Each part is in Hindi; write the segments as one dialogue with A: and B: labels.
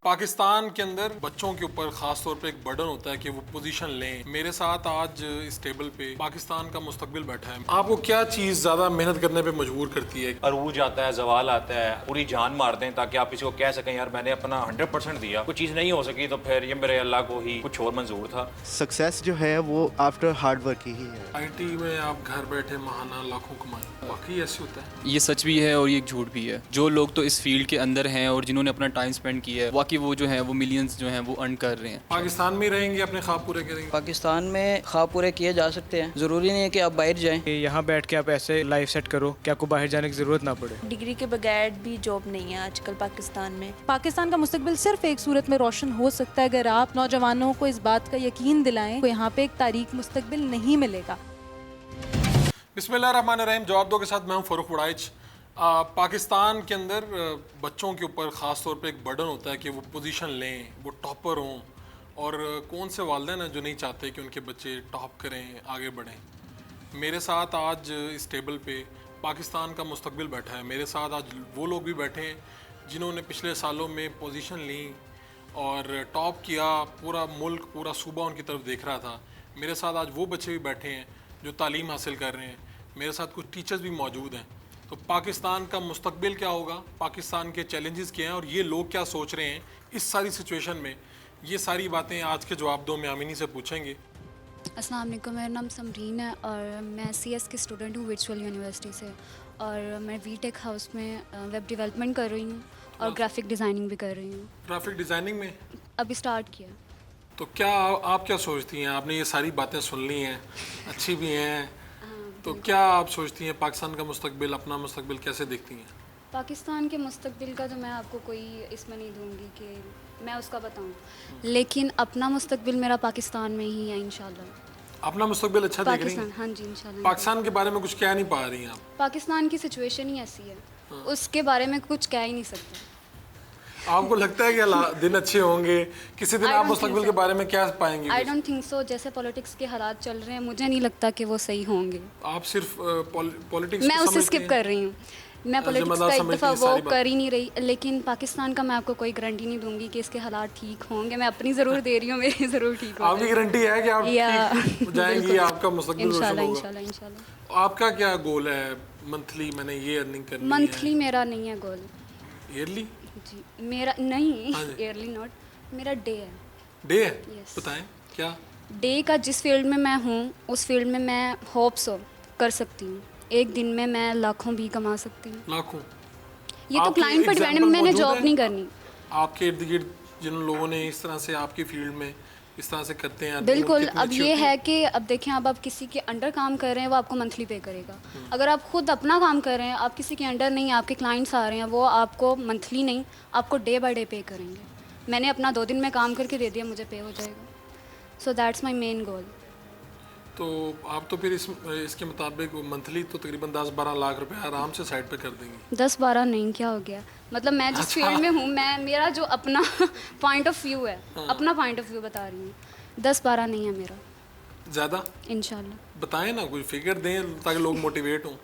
A: पाकिस्तान के अंदर बच्चों के ऊपर खास तौर पे एक बर्डन होता है कि वो पोजीशन लें। मेरे साथ आज इस टेबल पे पाकिस्तान का मुस्तकबिल बैठा है। आपको क्या चीज़ ज़्यादा मेहनत करने पे मजबूर करती है?
B: अरूज आता है, जवाल आता है, पूरी जान मार दें ताकि आप किसी को कह सकें यार मैंने अपना 100% दिया। कोई चीज़ नहीं हो सकी तो फिर ये मेरे अल्लाह को ही कुछ और मंजूर था।
C: सक्सेस जो है वो आफ्टर हार्ड वर्क ही है।
A: आईटी में आप घर बैठे महाना लाखों कमाएं, वाकई ऐसे होता है?
D: ये सच भी है और ये झूठ भी है। जो लोग तो इस फील्ड के अंदर हैं और जिन्होंने अपना टाइम स्पेंड किया है, वाकई वो जो है वो मिलियंस जो हैं वो अर्न कर रहे हैं।
A: पाकिस्तान में रहेंगे, अपने ख्वाब पूरे करेंगे।
E: पाकिस्तान में ख्वाब पूरे किए जा सकते हैं, ज़रूरी नहीं है कि आप बाहर जाएं।
F: यहाँ बैठ के आप ऐसे लाइफ सेट करो कि आपको बाहर जाने की ज़रूरत ना पड़े।
G: डिग्री के बगैर भी जॉब नहीं है आजकल पाकिस्तान में।
H: पाकिस्तान का मुस्तकबिल सिर्फ एक सूरत में रोशन हो सकता है अगर आप नौजवानों को इस बात का यकीन दिलाएं कि यहाँ पे एक तारीख मुस्तकबिल नहीं मिलेगा।
A: बिस्मिल्लाहिर्रहमानिर्रहीम। जवाब दो के साथ मैं हूँ फ़ारूक वड़ाइच। पाकिस्तान के अंदर बच्चों के ऊपर ख़ास तौर पे एक बर्डन होता है कि वो पोजीशन लें, वो टॉपर हों। और कौन से वालिदैन हैं जो नहीं चाहते कि उनके बच्चे टॉप करें, आगे बढ़ें। मेरे साथ आज इस टेबल पे पाकिस्तान का मुस्तकबिल बैठा है। मेरे साथ आज वो लोग भी बैठे हैं जिन्होंने पिछले सालों में पोजीशन ली और टॉप किया। पूरा मुल्क, पूरा सूबा उनकी तरफ देख रहा था। मेरे साथ आज वो बच्चे भी बैठे हैं जो तालीम हासिल कर रहे हैं। मेरे साथ कुछ टीचर्स भी मौजूद हैं। तो पाकिस्तान का मुस्तकबिल क्या होगा, पाकिस्तान के चैलेंजेस क्या हैं और ये लोग क्या सोच रहे हैं इस सारी सिचुएशन में, ये सारी बातें आज के जवाब दो में आमिनी से पूछेंगे।
I: अस्सलाम वालेकुम, मेरा नाम समरीन है और मैं CS की स्टूडेंट हूँ वर्चुअल यूनिवर्सिटी से। और मैं VTech हाउस में वेब डेवलपमेंट कर रही हूँ और ग्राफिक डिज़ाइनिंग भी कर रही हूँ।
A: ग्राफिक डिज़ाइनिंग में
I: अभी स्टार्ट किया।
A: तो क्या आप क्या सोचती हैं? आपने ये सारी बातें सुन ली हैं, अच्छी भी हैं, तो क्या आप सोचती हैं पाकिस्तान का मुस्तकबिल, अपना मुस्तकबिल कैसे देखती हैं?
I: पाकिस्तान के मुस्तकबिल का तो मैं आपको कोई इसमें नहीं दूंगी कि मैं उसका बताऊं, लेकिन अपना मुस्तकबिल मेरा पाकिस्तान में ही है इंशाल्लाह।
A: अपना मुस्तकबिल अच्छा देख रही हैं?
I: हाँ जी इंशाल्लाह।
A: पाकिस्तान के बारे में कुछ कह नहीं पा रही हैं आप?
I: पाकिस्तान की सिचुएशन ही ऐसी है, उसके बारे में कुछ कह ही नहीं सकते।
A: आपको लगता है कि दिन अच्छे होंगे किसी दिन? आप मुस्तकबिल के बारे में क्या पाएंगे?
I: I don't think so. जैसे पॉलिटिक्स के हालात चल रहे हैं मुझे नहीं लगता कि वो सही होंगे।
A: आप सिर्फ पॉलिटिक्स
I: मैं उसे स्किप कर रही हूँ। मैं पॉलिटिक्स का एक दफ़ा वो कर ही नहीं रही, लेकिन पाकिस्तान का मैं आपको कोई गारंटी नहीं दूंगी कि इसके हालात ठीक होंगे। मैं अपनी ज़रूर दे रही हूँ, मेरी ज़रूर ठीक होंगे।
A: आपकी गारंटी है कि आप ठीक जाएंगी, आपका मुस्तकबिल रोशन होगा?
I: इंशाल्लाह इंशाल्लाह।
A: आपका क्या गोल है? मंथली मैंने ये अर्निंग करनी है?
I: मंथली मेरा नहीं है गोल।
A: ईयरली?
I: जी मेरा नहीं, ईयरली नॉट, मेरा डे है।
A: डे है?
I: Yes.
A: बताएं क्या
I: डे का। जिस फील्ड में मैं हूँ उस फील्ड में मैं होप सो कर सकती हूँ। एक दिन में मैं लाखों भी कमा सकती हूँ।
A: लाखों?
I: ये तो क्लाइंट पर डिपेंड है, मैंने जॉब नहीं करनी।
A: आपके इर्द गिर्द जिन लोगों ने इस तरह से आपकी फील्ड में इस तरह से करते हैं?
I: बिल्कुल। अब ये है कि अब देखें, अब आप किसी के अंडर काम कर रहे हैं वो आपको मंथली पे करेगा। अगर आप खुद अपना काम कर रहे हैं, आप किसी के अंडर नहीं, आपके क्लाइंट्स आ रहे हैं, वो आपको मंथली नहीं, आपको डे बाय डे पे करेंगे। मैंने अपना 2 दिन में काम करके दे दिया, मुझे पे हो जाएगा। So that's my main goal.
A: तो आप तो फिर इसके मुताबिक मंथली तो तकरीबन 10-12 लाख रुपए आराम से साइड पे कर देंगी।
I: 10-12 नहीं, क्या हो गया? मतलब मैं जिस फील्ड में हूँ, मैं मेरा जो अपना पॉइंट ऑफ व्यू है, अपना पॉइंट ऑफ व्यू बता रही हूँ, 10-12 नहीं है मेरा।
A: ज़्यादा?
I: इंशाल्लाह।
A: बताएं ना, कोई फिगर दें ताकि लोग मोटिवेट हों।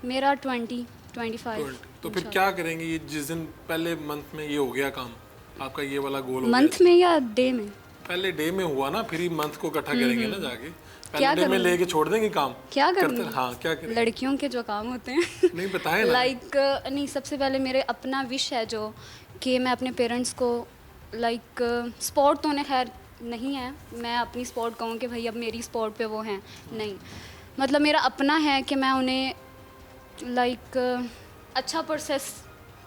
I: मेरा 20-25।
A: तो फिर क्या करेंगे ये जिस दिन पहले मंथ में ये हो गया काम, आपका ये वाला गोल हो
I: मंथ में या डे में?
A: पहले डे में हुआ ना, फिर ही मंथ को इकट्ठा करेंगे ना जाके।
I: क्या
A: पहले डे में लेके छोड़ देंगे काम?
I: क्या करेंगे?
A: हाँ, क्या करें?
I: लड़कियों के जो काम होते हैं
A: नहीं बताएं ना।
I: लाइक नहीं, सबसे पहले मेरे अपना विश है जो कि मैं अपने पेरेंट्स को लाइक स्पोर्ट तो उन्हें खैर नहीं है, मैं अपनी स्पोर्ट कहूँ कि भाई अब मेरी स्पोर्ट पे वो हैं, नहीं, मतलब मेरा अपना है कि मैं उन्हें लाइक अच्छा प्रोसेस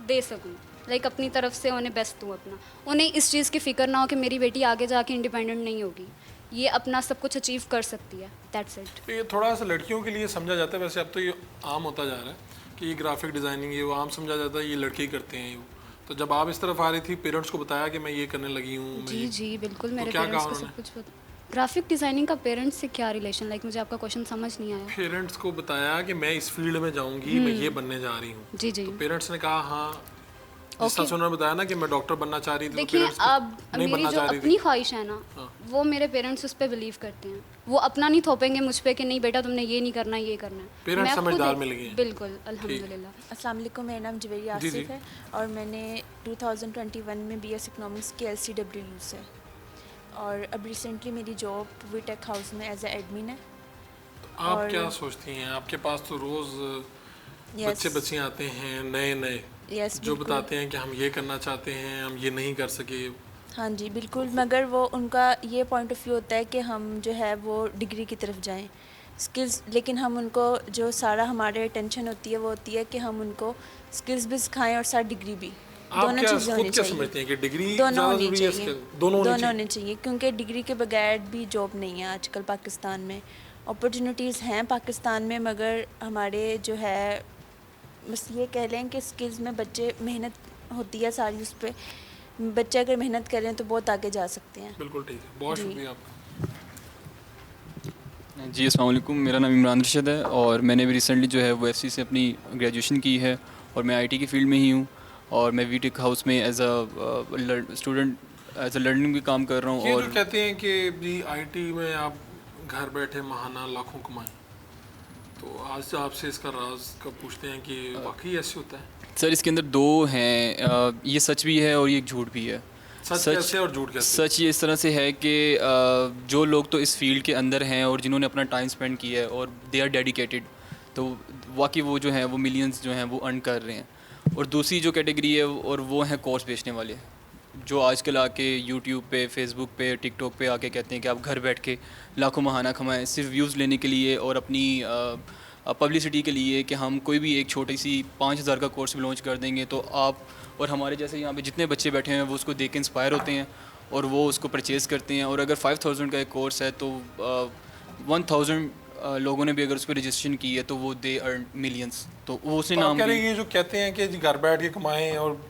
I: दे सकूँ, लाइक अपनी तरफ से उन्हें बेस्ट दूँ अपना। उन्हें इस चीज़ की फ़िक्र ना हो कि मेरी बेटी आगे जाके इंडिपेंडेंट नहीं होगी, ये अपना सब कुछ अचीव कर सकती है। That's it.
A: तो ये थोड़ा सा लड़कियों के लिए समझा जाता है, वैसे अब तो ये आम होता जा रहा है कि ये ग्राफिक डिज़ाइनिंग ये वो आम समझा जाता है, ये लड़के ही करते हैं ये। तो जब आप इस तरफ आ रही थी, पेरेंट्स को बताया कि मैं ये करने लगी हूँ?
I: जी जी बिल्कुल, मेरे
A: क्या
I: पेरेंट्स को सब कुछ पता। ग्राफिक डिज़ाइनिंग का पेरेंट्स से क्या रिलेशन? लाइक मुझे आपका क्वेश्चन समझ नहीं आया।
A: पेरेंट्स को बताया कि मैं इस फील्ड में जाऊँगी, मैं ये बनने जा रही हूँ।
I: जी जी।
A: तो पेरेंट्स ने कहा हाँ जिस तरह से उन्होंने बताया ना कि मैं डॉक्टर बनना चाह रही थी, तो
I: देखिए
A: parents
I: अब
A: नहीं
I: मेरी
A: बनना
I: जो
A: चाह रही
I: अपनी
A: थी।
I: ख्वाहिश है ना, वो मेरे पेरेंट्स उस पर बिलीव करते हैं। वो अपना नहीं थोपेंगे मुझ पे कि नहीं बेटा तुमने ये नहीं करना, ये करना है।
A: Parents
I: मैं खुद
A: समझदार मिल गए हैं।
I: बिल्कुल अल्हम्दुलिल्लाह।
G: अस्सलाम वालेकुम, मेरा नाम जवेरी
A: जी, जी।
G: आसिफ है और मैंने 2021 में BS इकोनॉमिक्स की LCWU से, और अब रिसेंटली मेरी जॉब वीटेक हाउस में एज ए एडमिन है।
A: आप
G: और-
A: क्या सोचती हैं? आपके पास तो रोज
G: Yes.
A: बच्चे बच्चियां आते हैं नए नए,
G: यस
A: जो बताते हैं कि हम ये करना चाहते हैं, हम ये नहीं कर सके।
G: हाँ जी बिल्कुल, मगर वो उनका ये पॉइंट ऑफ व्यू होता है कि हम जो है वो डिग्री की तरफ जाएं, स्किल्स, लेकिन हम उनको जो सारा हमारे टेंशन होती है वो होती है कि हम उनको स्किल्स भी सिखाएं और साथ डिग्री भी।
A: आप
G: दोनों
A: क्या
G: चीज़ें
A: खुद
G: होनी
A: क्या
G: चाहिए।
A: समझते हैं कि डिग्री
G: दोनों
A: ज़्यादा
G: होनी
A: ज़रूरी है?
G: चाहिए,
A: दोनों
G: दोनों
A: होनी
G: होने चाहिए, क्योंकि डिग्री के बगैर भी जॉब नहीं है आजकल पाकिस्तान में। अपॉर्चुनिटीज़ हैं पाकिस्तान में, मगर हमारे जो है बस ये कह लें कि स्किल्स में बच्चे मेहनत होती है सारी, उस पर बच्चे अगर मेहनत करें तो बहुत आगे जा सकते हैं।
A: बिल्कुल ठीक है, बहुत
G: जी।
A: शुक्रिया आपका।
D: जी अस्सलाम वालेकुम, मेरा नाम इमरान रशीद है और मैंने भी रिसेंटली जो है वो एफसी से अपनी ग्रेजुएशन की है और मैं आईटी की फील्ड में ही हूँ और मैं वीटेक हाउस में as a student as a learning भी काम कर रहा हूँ।
A: ये
D: और
A: जो कहते हैं कि जी आईटी में आप घर बैठे महाना लाखों कमाएं, तो आज आपसे इसका राज कब पूछते हैं कि वाकई ऐसे होता है?
D: सर इसके अंदर दो हैं, ये सच भी है और ये एक झूठ भी है।
A: सच कैसे और झूठ कैसे?
D: सच ये इस तरह से है कि जो लोग तो इस फील्ड के अंदर हैं और जिन्होंने अपना टाइम स्पेंड किया है और दे आर डेडिकेटेड, तो वाकई वो जो हैं वो मिलियंस जो हैं वो अर्न कर रहे हैं। और दूसरी जो कैटेगरी है और वो हैं कोर्स बेचने वाले, जो आजकल आके यूट्यूब पे, फेसबुक पे, टिकटॉक पे आके कहते हैं कि आप घर बैठ के लाखों महाना कमाएं सिर्फ व्यूज़ लेने के लिए और अपनी पब्लिसिटी के लिए कि हम कोई भी एक छोटी सी 5000 का कोर्स भी लॉन्च कर देंगे तो आप और हमारे जैसे यहाँ पे जितने बच्चे बैठे हैं वो उसको देख के इंस्पायर होते हैं और वो उसको परचेज़ करते हैं। और अगर 5000 का एक कोर्स है तो 1000 लोगों ने भी अगर उस पर रजिस्ट्रेशन की है तो वो दे अर्न मिलियंस, तो वो उसने
A: तो आप
D: नाम
A: कह रहे
D: भी।
A: हैं ये जो कहते हैं कि जी घर बैठ के कमाएं और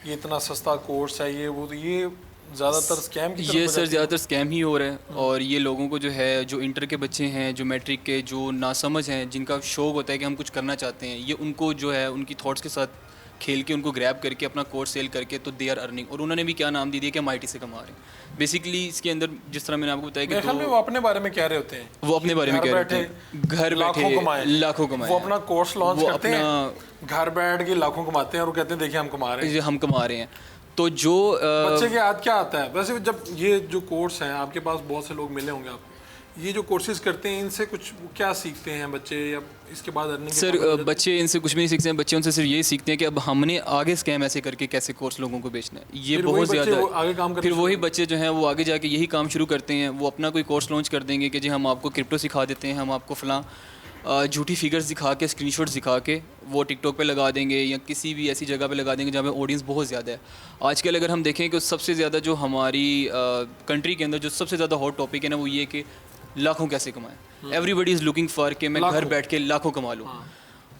A: ये इतना सस्ता कोर्स है, ये वो, तो ये ज़्यादातर स्कैम की तरफ
D: ये
A: हो
D: सर
A: जाती है।
D: ज़्यादातर स्कैम ही हो रहा है और ये लोगों को जो है जो इंटर के बच्चे हैं, जो मैट्रिक के, जो नासमझ हैं, जिनका शौक़ होता है कि हम कुछ करना चाहते हैं, ये उनको जो है उनकी थॉट्स के साथ खेल के उनको ग्रैब करके अपना कोर्स सेल करके तो दे आर अर्निंग। और उन्होंने भी क्या नाम दे दिया कि हम आईटी से कमा रहे हैं। बेसिकली इसके अंदर जिस तरह मैंने आपको बताया
A: मेरे ख्याल में
D: कि
A: वो अपने बारे में कह रहे होते हैं,
D: वो अपने बारे में
A: घर
D: कह रहे
A: बैठे
D: हैं घर
A: लाखों
D: बैठे
A: कमाएं।
D: लाखों कमाएं,
A: वो अपना कोर्स लॉन्च
D: वो
A: करते हैं,
D: अपना
A: घर बैठ के लाखों कमाते हैं और वो कहते हैं देखिए हम कमा रहे हैं।
D: हम कमा रहे हैं। तो जो
A: बच्चे के याद क्या आता है वैसे? जब ये जो कोर्स हैं आपके पास बहुत से लोग मिले होंगे आपको, ये जो कोर्सेज करते हैं इनसे कुछ क्या सीखते हैं बच्चे, या इसके बाद अर्निंग?
D: सर बच्चे इनसे कुछ भी नहीं सीखते हैं, बच्चे उनसे सिर्फ यही सीखते हैं कि अब हमने आगे स्कैम ऐसे करके कैसे कोर्स लोगों को बेचना है। ये
A: फिर वही
D: बहुत
A: बच्चे
D: ज़्यादा
A: वो आगे काम करना
D: फिर
A: शुरू
D: वही
A: करते
D: बच्चे जो हैं वो आगे जाके यही काम शुरू करते हैं। वो अपना कोई कोर्स लॉन्च कर देंगे कि जी हम आपको क्रिप्टो सिखा देते हैं, हम आपको फ़लाँ झूठी फिगर्स दिखा के, स्क्रीनशॉट्स दिखा के वो टिकटॉक पे लगा देंगे या किसी भी ऐसी जगह पे लगा देंगे जहाँ पे ऑडियंस बहुत ज़्यादा है। आजकल अगर हम देखें कि सबसे ज़्यादा जो हमारी कंट्री के अंदर जो सबसे ज़्यादा हॉट टॉपिक है ना वो ये कि लाखों कैसे कमाएं। एवरीबडी इज़ लुकिंग फॉर कि मैं घर
A: लाखों।
D: बैठ के लाखों कमा लूँ।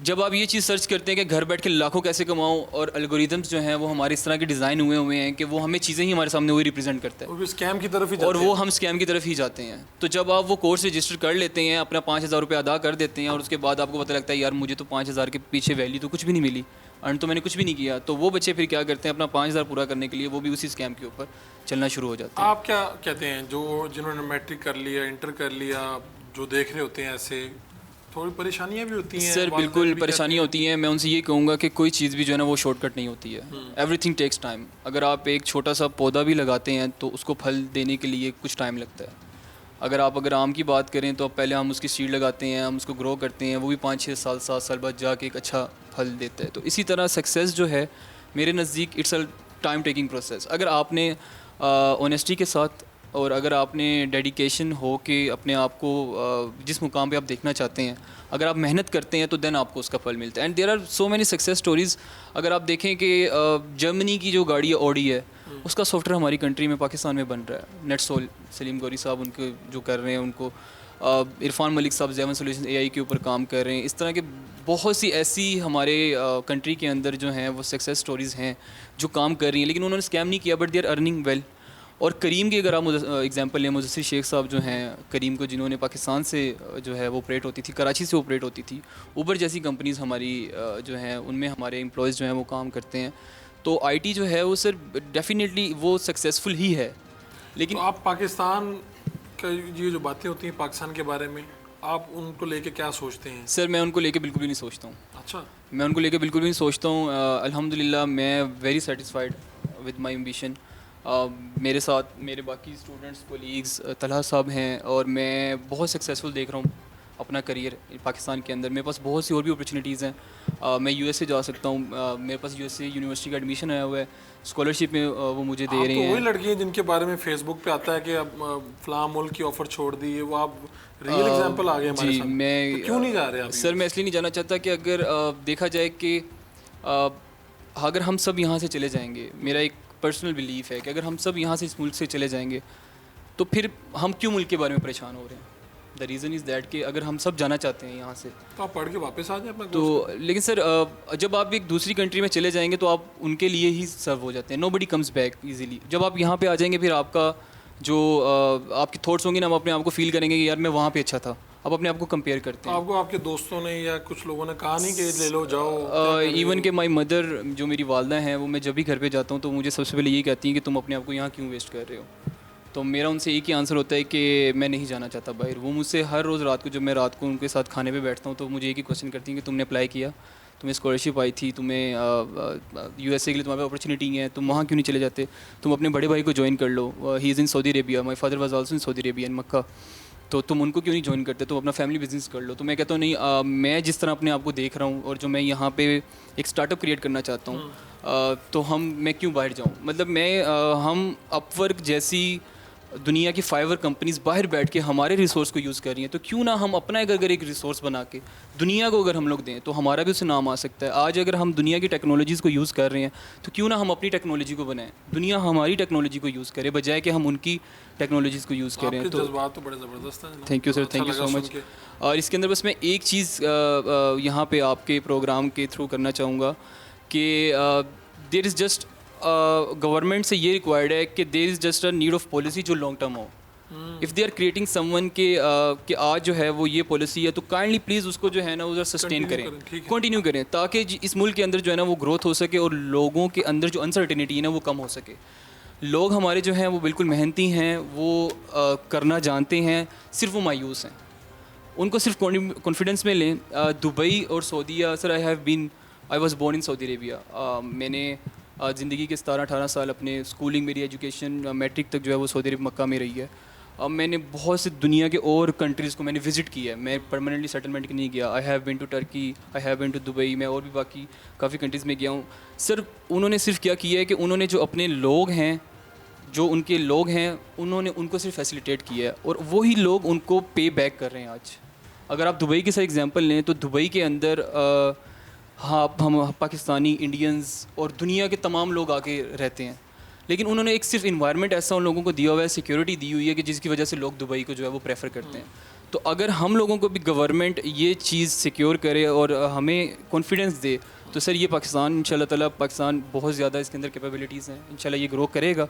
D: जब आप ये चीज़ सर्च करते हैं कि घर बैठ के लाखों कैसे कमाऊँ, और एल्गोरिदम्स जो हैं वो हमारे इस तरह के डिज़ाइन हुए हैं कि वो हमें चीज़ें ही हमारे सामने वही रिप्रेजेंट करता है
A: वो स्कैम की तरफ ही
D: और
A: जाते
D: वो
A: हैं।
D: हम स्कैम की तरफ ही जाते हैं। तो जब आप वो कोर्स रजिस्टर कर लेते हैं, अपना 5000 रुपये अदा कर देते हैं और उसके बाद आपको पता लगता है यार मुझे तो 5000 के पीछे वैल्यू तो कुछ भी नहीं मिली, अर्न तो मैंने कुछ भी नहीं किया, तो वो बच्चे फिर क्या करते हैं अपना 5000 पूरा करने के लिए वो भी उसी स्कैम के ऊपर चलना शुरू हो जाते हैं।
A: आप क्या कहते हैं जो जिन्होंने मैट्रिक कर लिया, इंटर कर लिया, जो देख रहे होते हैं ऐसे, थोड़ी परेशानियां भी होती हैं?
D: सर
A: वालिदैन
D: बिल्कुल
A: भी कहते
D: परेशानियाँ
A: हैं।
D: होती हैं। मैं उनसे ये कहूँगा कि कोई चीज़ भी जो है ना वो शॉर्टकट नहीं होती है। Everything takes time. अगर आप एक छोटा सा पौधा भी लगाते हैं तो उसको फल देने के लिए कुछ टाइम लगता है। अगर आम की बात करें तो पहले हम उसकी सीड लगाते हैं, हम उसको ग्रो करते हैं, वो भी 5-6 साल 7 साल बाद जाके एक अच्छा फल देता है। तो इसी तरह सक्सेस जो है मेरे नज़दीक it's a time taking process. अगर आपने ऑनेस्टी के साथ और अगर आपने डेडिकेशन हो कि अपने आप को जिस मुकाम पे आप देखना चाहते हैं, अगर आप मेहनत करते हैं तो देन आपको उसका फल मिलता है। And there are so many success stories. अगर आप देखें कि जर्मनी की जो गाड़ी है ऑडी है, उसका सॉफ्टवेयर हमारी कंट्री में पाकिस्तान में बन रहा है। नेटसोल, सलीम गौरी साहब उनके जो कर रहे हैं, उनको इरफान मलिक साहब जेवन सॉल्यूशन AI के ऊपर काम कर रहे हैं। इस तरह के बहुत सी ऐसी हमारे कंट्री के अंदर जो हैं वो सक्सेस स्टोरीज़ हैं जो काम कर रही हैं, लेकिन उन्होंने स्कैम नहीं किया, but they are earning well. और करीम की अगर आप एग्जांपल लें, मुदस्सिर शेख साहब जो हैं, करीम को जिन्होंने पाकिस्तान से जो है वो ऑपरेट होती थी, कराची से ऑपरेट होती थी, ऊबर जैसी कंपनीज़ हमारी जो हैं उनमें हमारे एम्प्लॉयज़ जो हैं वो काम करते हैं। तो आईटी जो है वो सर डेफिनेटली वो सक्सेसफुल ही है, लेकिन
A: तो आप पाकिस्तान का ये जो बातें होती हैं पाकिस्तान के बारे में, आप उनको लेके क्या सोचते हैं?
D: सर मैं उनको लेके बिल्कुल भी नहीं सोचता हूँ।
A: अच्छा,
D: मैं उनको लेके बिल्कुल भी नहीं सोचता हूँ। अल्हम्दुलिल्लाह मैं very satisfied with my ambition. मेरे साथ मेरे बाकी स्टूडेंट्स कोलीग्स तलहा साहब हैं और मैं बहुत सक्सेसफुल देख रहा हूँ अपना करियर पाकिस्तान के अंदर। मेरे पास बहुत सी और भी अपॉर्चुनिटीज़ हैं। मैं यूएसए जा सकता हूँ, मेरे पास यूएसए यूनिवर्सिटी का एडमिशन आया हुआ है, स्कॉलरशिप में वो मुझे दे
A: आप
D: रहे
A: तो
D: हैं।
A: वही लड़की हैं जिनके बारे में फेसबुक पे आता है कि अब फलां मुल्क की ऑफर छोड़ दी है, वो आप रियल एग्जांपल आ गए हमारे
D: जी
A: सामने।
D: मैं
A: तो क्यों नहीं जा रहे आप?
D: सर मैं इसलिए नहीं जाना चाहता कि अगर देखा जाए कि अगर हम सब यहाँ से चले जाएंगे, मेरा एक पर्सनल बिलीफ है कि अगर हम सब यहाँ से इस मुल्क से चले जाएंगे तो फिर हम क्यों मुल्क के बारे में परेशान हो रहे हैं। द रीज़न इज़ दैट कि अगर हम सब जाना चाहते हैं यहाँ से
A: तो आप पढ़ के वापस आ जाए अपना
D: तो, लेकिन सर जब आप एक दूसरी कंट्री में चले जाएंगे तो आप उनके लिए ही सर्व हो जाते हैं। Nobody comes back easily. जब आप यहाँ पे आ जाएंगे फिर आपका जो आपके थॉट्स होंगे ना, हम अपने आप को फील करेंगे कि यार मैं वहाँ पे अच्छा था। आप अपने आप को कंपेयर करते हैं।
A: आपको आपके दोस्तों ने या कुछ लोगों ने कहा नहीं कि ले लो जाओ?
D: इवन के माई मदर जो मेरी वालदा हैं वो मैं जब भी घर पे जाता हूँ तो मुझे सबसे पहले यही कहती हैं कि तुम अपने आप को यहाँ क्यों वेस्ट कर रहे हो। तो मेरा उनसे एक ही आंसर होता है कि मैं नहीं जाना चाहता बाहर। वो मुझसे हर रोज़ रात को जब मैं रात को उनके साथ खाने पे बैठता हूँ तो मुझे एक ही क्वेश्चन करती हैं कि तुमने अप्लाई किया, तुम्हें स्कॉलरशिप आई थी, तुम्हें यूएसए के लिए तुम्हारे अपॉर्चुनिटी है, तुम वहाँ क्यों नहीं चले जाते, तुम अपने बड़े भाई को ज्वाइन कर लो, he is in Saudi Arabia, my father was also in Saudi Arabia in Mecca, तो तुम उनको क्यों नहीं ज्वाइन करते, तुम अपना फैमिली बिजनेस कर लो। तो मैं कहता हूँ नहीं, मैं जिस तरह अपने आप को देख रहा हूँ और जो मैं यहाँ पे एक स्टार्टअप क्रिएट करना चाहता हूँ, तो मैं क्यों बाहर जाऊँ। मतलब हम अपवर्क जैसी दुनिया की फाइवर कंपनीज बाहर बैठ के हमारे रिसोर्स को यूज़ कर रही हैं, तो क्यों ना हम अपना अगर एक रिसोर्स बना के दुनिया को अगर हम लोग दें तो हमारा भी उससे नाम आ सकता है। आज अगर हम दुनिया की टेक्नोलॉजीज़ को यूज़ कर रहे हैं तो क्यों ना हम अपनी टेक्नोलॉजी को बनाएं, दुनिया हमारी टेक्नोलॉजी को यूज़ करे बजाय कि हम उनकी टेक्नोलॉजीज़ को यूज़ करें। तो
A: जज्बात तो बड़े ज़बरदस्त हैं।
D: Thank you sir, thank you so much. और इसके अंदर बस मैं एक चीज़ यहाँ पे आपके प्रोग्राम के थ्रू करना चाहूँगा कि देयर इज़ जस्ट गवर्नमेंट से ये रिक्वायर्ड है कि there is just a need of policy जो लॉन्ग टर्म हो। If they are creating someone कि आज जो है वो ये पॉलिसी है तो काइंडली प्लीज़ उसको जो है ना उधर सस्टेन करें, कंटिन्यू करें, ताकि इस मुल्क के अंदर जो है ना वो ग्रोथ हो सके और लोगों के अंदर जो अनसर्टेनिटी है ना वो कम हो सके। लोग हमारे जो हैं वो बिल्कुल मेहनती हैं, वो करना जानते हैं, सिर्फ वो मायूस हैं। उनको सिर्फ कॉन्फिडेंस में लें। दुबई और सऊदीया, sir I was born in Saudi Arabia. मैंने ज़िंदगी के 17-18 साल अपने स्कूलिंग, मेरी एजुकेशन मैट्रिक तक जो है वो सऊदी अरब मक्का में रही है। अब मैंने बहुत से दुनिया के और कंट्रीज़ को मैंने विज़िट किया है, मैं परमानेंटली सेटलमेंट नहीं गया। I have been to Turkey, I have been to Dubai, मैं और भी बाकी काफ़ी कंट्रीज़ में गया हूँ। सर उन्होंने सिर्फ क्या किया है कि उन्होंने जो अपने लोग हैं, जो उनके लोग हैं, उन्होंने उनको सिर्फ फैसिलिटेट किया है और वही लोग उनको पे बैक कर रहे हैं आज। अगर आप दुबई के साथ एग्जांपल लें तो दुबई के अंदर हाँ हम पाकिस्तानी, इंडियंस और दुनिया के तमाम लोग आके रहते हैं, लेकिन उन्होंने एक सिर्फ इन्वायरमेंट ऐसा उन लोगों को दिया हुआ है, सिक्योरिटी दी हुई है कि जिसकी वजह से लोग दुबई को जो है वो प्रेफर करते हैं। तो अगर हम लोगों को भी गवर्नमेंट ये चीज़ सिक्योर करे और हमें कॉन्फिडेंस दे तो सर ये पाकिस्तान इंशाल्लाह ताला, पाकिस्तान बहुत ज़्यादा इसके अंदर कैपेबिलिटीज़ हैं, इंशाल्लाह ये ग्रो करेगा।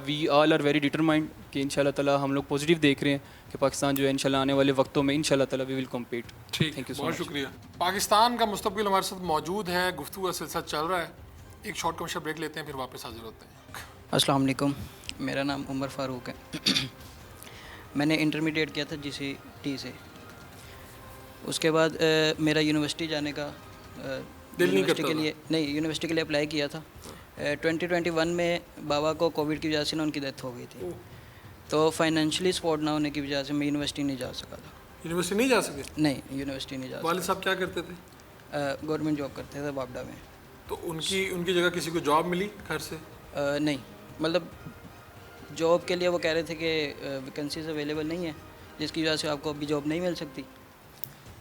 D: We all are very determined कि इंशाल्लाह ताला हम लोग पॉजिटिव देख रहे हैं कि पाकिस्तान जो है इंशाल्लाह आने वाले वक्तों में इंशाल्लाह ताला वी विल कम्पीट।
A: ठीक,
D: थैंक यू सो
A: बहुत
D: मच।
A: शुक्रिया। पाकिस्तान का मुस्तकबिल हमारे साथ मौजूद है, गुफ्तगू का सिलसिला चल रहा है। एक शॉर्ट कमर्शियल ब्रेक लेते हैं, फिर वापस हाजिर होते हैं।
E: अस्सलाम वालेकुम, मेरा नाम उमर फ़ारूक है। मैंने इंटरमीडिएट किया था GCT से। उसके बाद मेरा यूनिवर्सिटी जाने का यूनिवर्सिटी के लिए यूनिवर्सिटी के लिए अप्लाई किया था। 2021 में बाबा को कोविड की वजह से ना उनकी डेथ हो गई थी, तो फाइनेंशियली सपोर्ट ना होने की वजह से मैं यूनिवर्सिटी नहीं जा सका था।
A: यूनिवर्सिटी नहीं जा सके?
E: नहीं, यूनिवर्सिटी नहीं जा सका।
A: वालिद साहब क्या करते थे?
E: गवर्नमेंट जॉब करते थे बाबडा में।
A: तो उनकी जगह किसी को जॉब मिली घर से?
E: नहीं, मतलब जॉब के लिए वो कह रहे थे कि वैकेंसीज अवेलेबल नहीं है, जिसकी वजह से आपको अभी जॉब नहीं मिल सकती।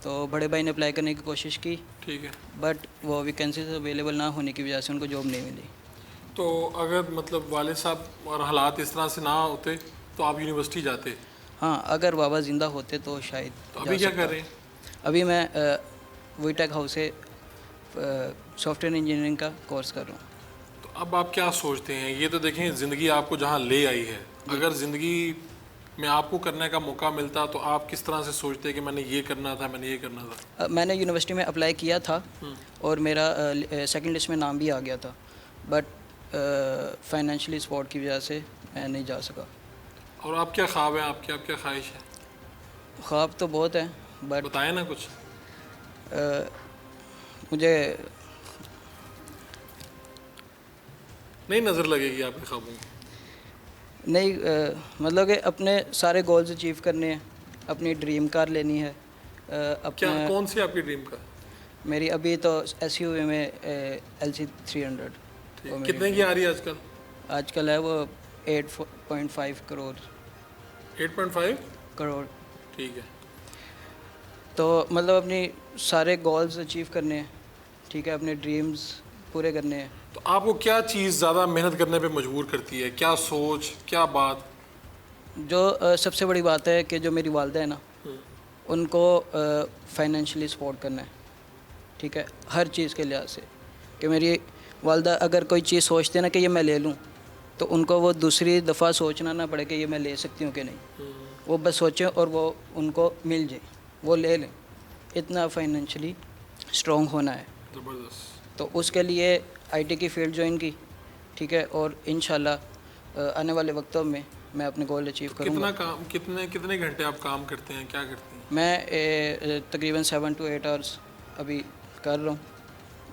E: तो बड़े भाई ने अप्लाई करने की कोशिश की,
A: ठीक है,
E: बट वो वैकेंसीज अवेलेबल ना होने की वजह से उनको जॉब नहीं मिली।
A: तो अगर मतलब वालिद साहब और हालात इस तरह से ना होते तो आप यूनिवर्सिटी जाते?
E: हाँ, अगर बाबा ज़िंदा होते तो शायद।
A: तो अभी क्या कर रहे हैं?
E: अभी मैं वीटेक हाउस से सॉफ्टवेयर इंजीनियरिंग का कोर्स कर रहा हूँ।
A: तो अब आप क्या सोचते हैं? ये तो देखें ज़िंदगी आपको जहाँ ले आई है, अगर ज़िंदगी में आपको करने का मौका मिलता तो आप किस तरह से सोचते कि मैंने ये करना था, मैंने ये करना था?
E: मैंने यूनिवर्सिटी में अप्लाई किया था और मेरा सेकंड लिस्ट में नाम भी आ गया था, बट फाइनेंशियली सपोर्ट की वजह से मैं नहीं जा सका।
A: और आप क्या ख्वाब है आपके, आप क्या ख्वाहिश है?
E: ख्वाब तो बहुत है बट
A: बताएं ना कुछ।
E: मुझे
A: नहीं नज़र लगेगी आपके ख्वाबों को।
E: नहीं मतलब कि अपने सारे गोल्स अचीव करने हैं, अपनी ड्रीम कार लेनी है।
A: क्या
E: अपने
A: कौन सी आपकी ड्रीम का?
E: मेरी अभी तो SUV में LC 300 वो मेरी
A: कितने की आ रही है आजकल?
E: आजकल है वो 8.5 करोड़
A: 8.5
E: करोड़।
A: ठीक है।
E: तो मतलब अपनी सारे गोल्स अचीव करने हैं, ठीक है, अपने ड्रीम्स पूरे करने हैं।
A: तो आपको क्या चीज़ ज़्यादा मेहनत करने पे मजबूर करती है? क्या सोच, क्या बात?
E: जो सबसे बड़ी बात है कि जो मेरी वालदा है ना, उनको फाइनेंशियली सपोर्ट करना है, ठीक है, हर चीज़ के लिहाज से। कि मेरी वालदा अगर कोई चीज़ सोचते हैं ना कि ये मैं ले लूँ, तो उनको वो दूसरी दफ़ा सोचना ना पड़े कि ये मैं ले सकती हूँ कि नहीं। वो बस सोचें और वो उनको मिल जाए, वो ले लें। इतना फाइनेंशियली स्ट्रॉन्ग होना है।
A: ज़बरदस्त।
E: तो उसके लिए IT की फ़ील्ड ज्वाइन की, ठीक है, और इंशाल्लाह आने वाले वक्तों में मैं अपने गोल अचीव करूँगा।
A: कितना काम, कितने कितने घंटे आप काम करते हैं, क्या करते हैं?
E: मैं तकरीबन 7 to 8 आवर्स अभी कर रहा हूँ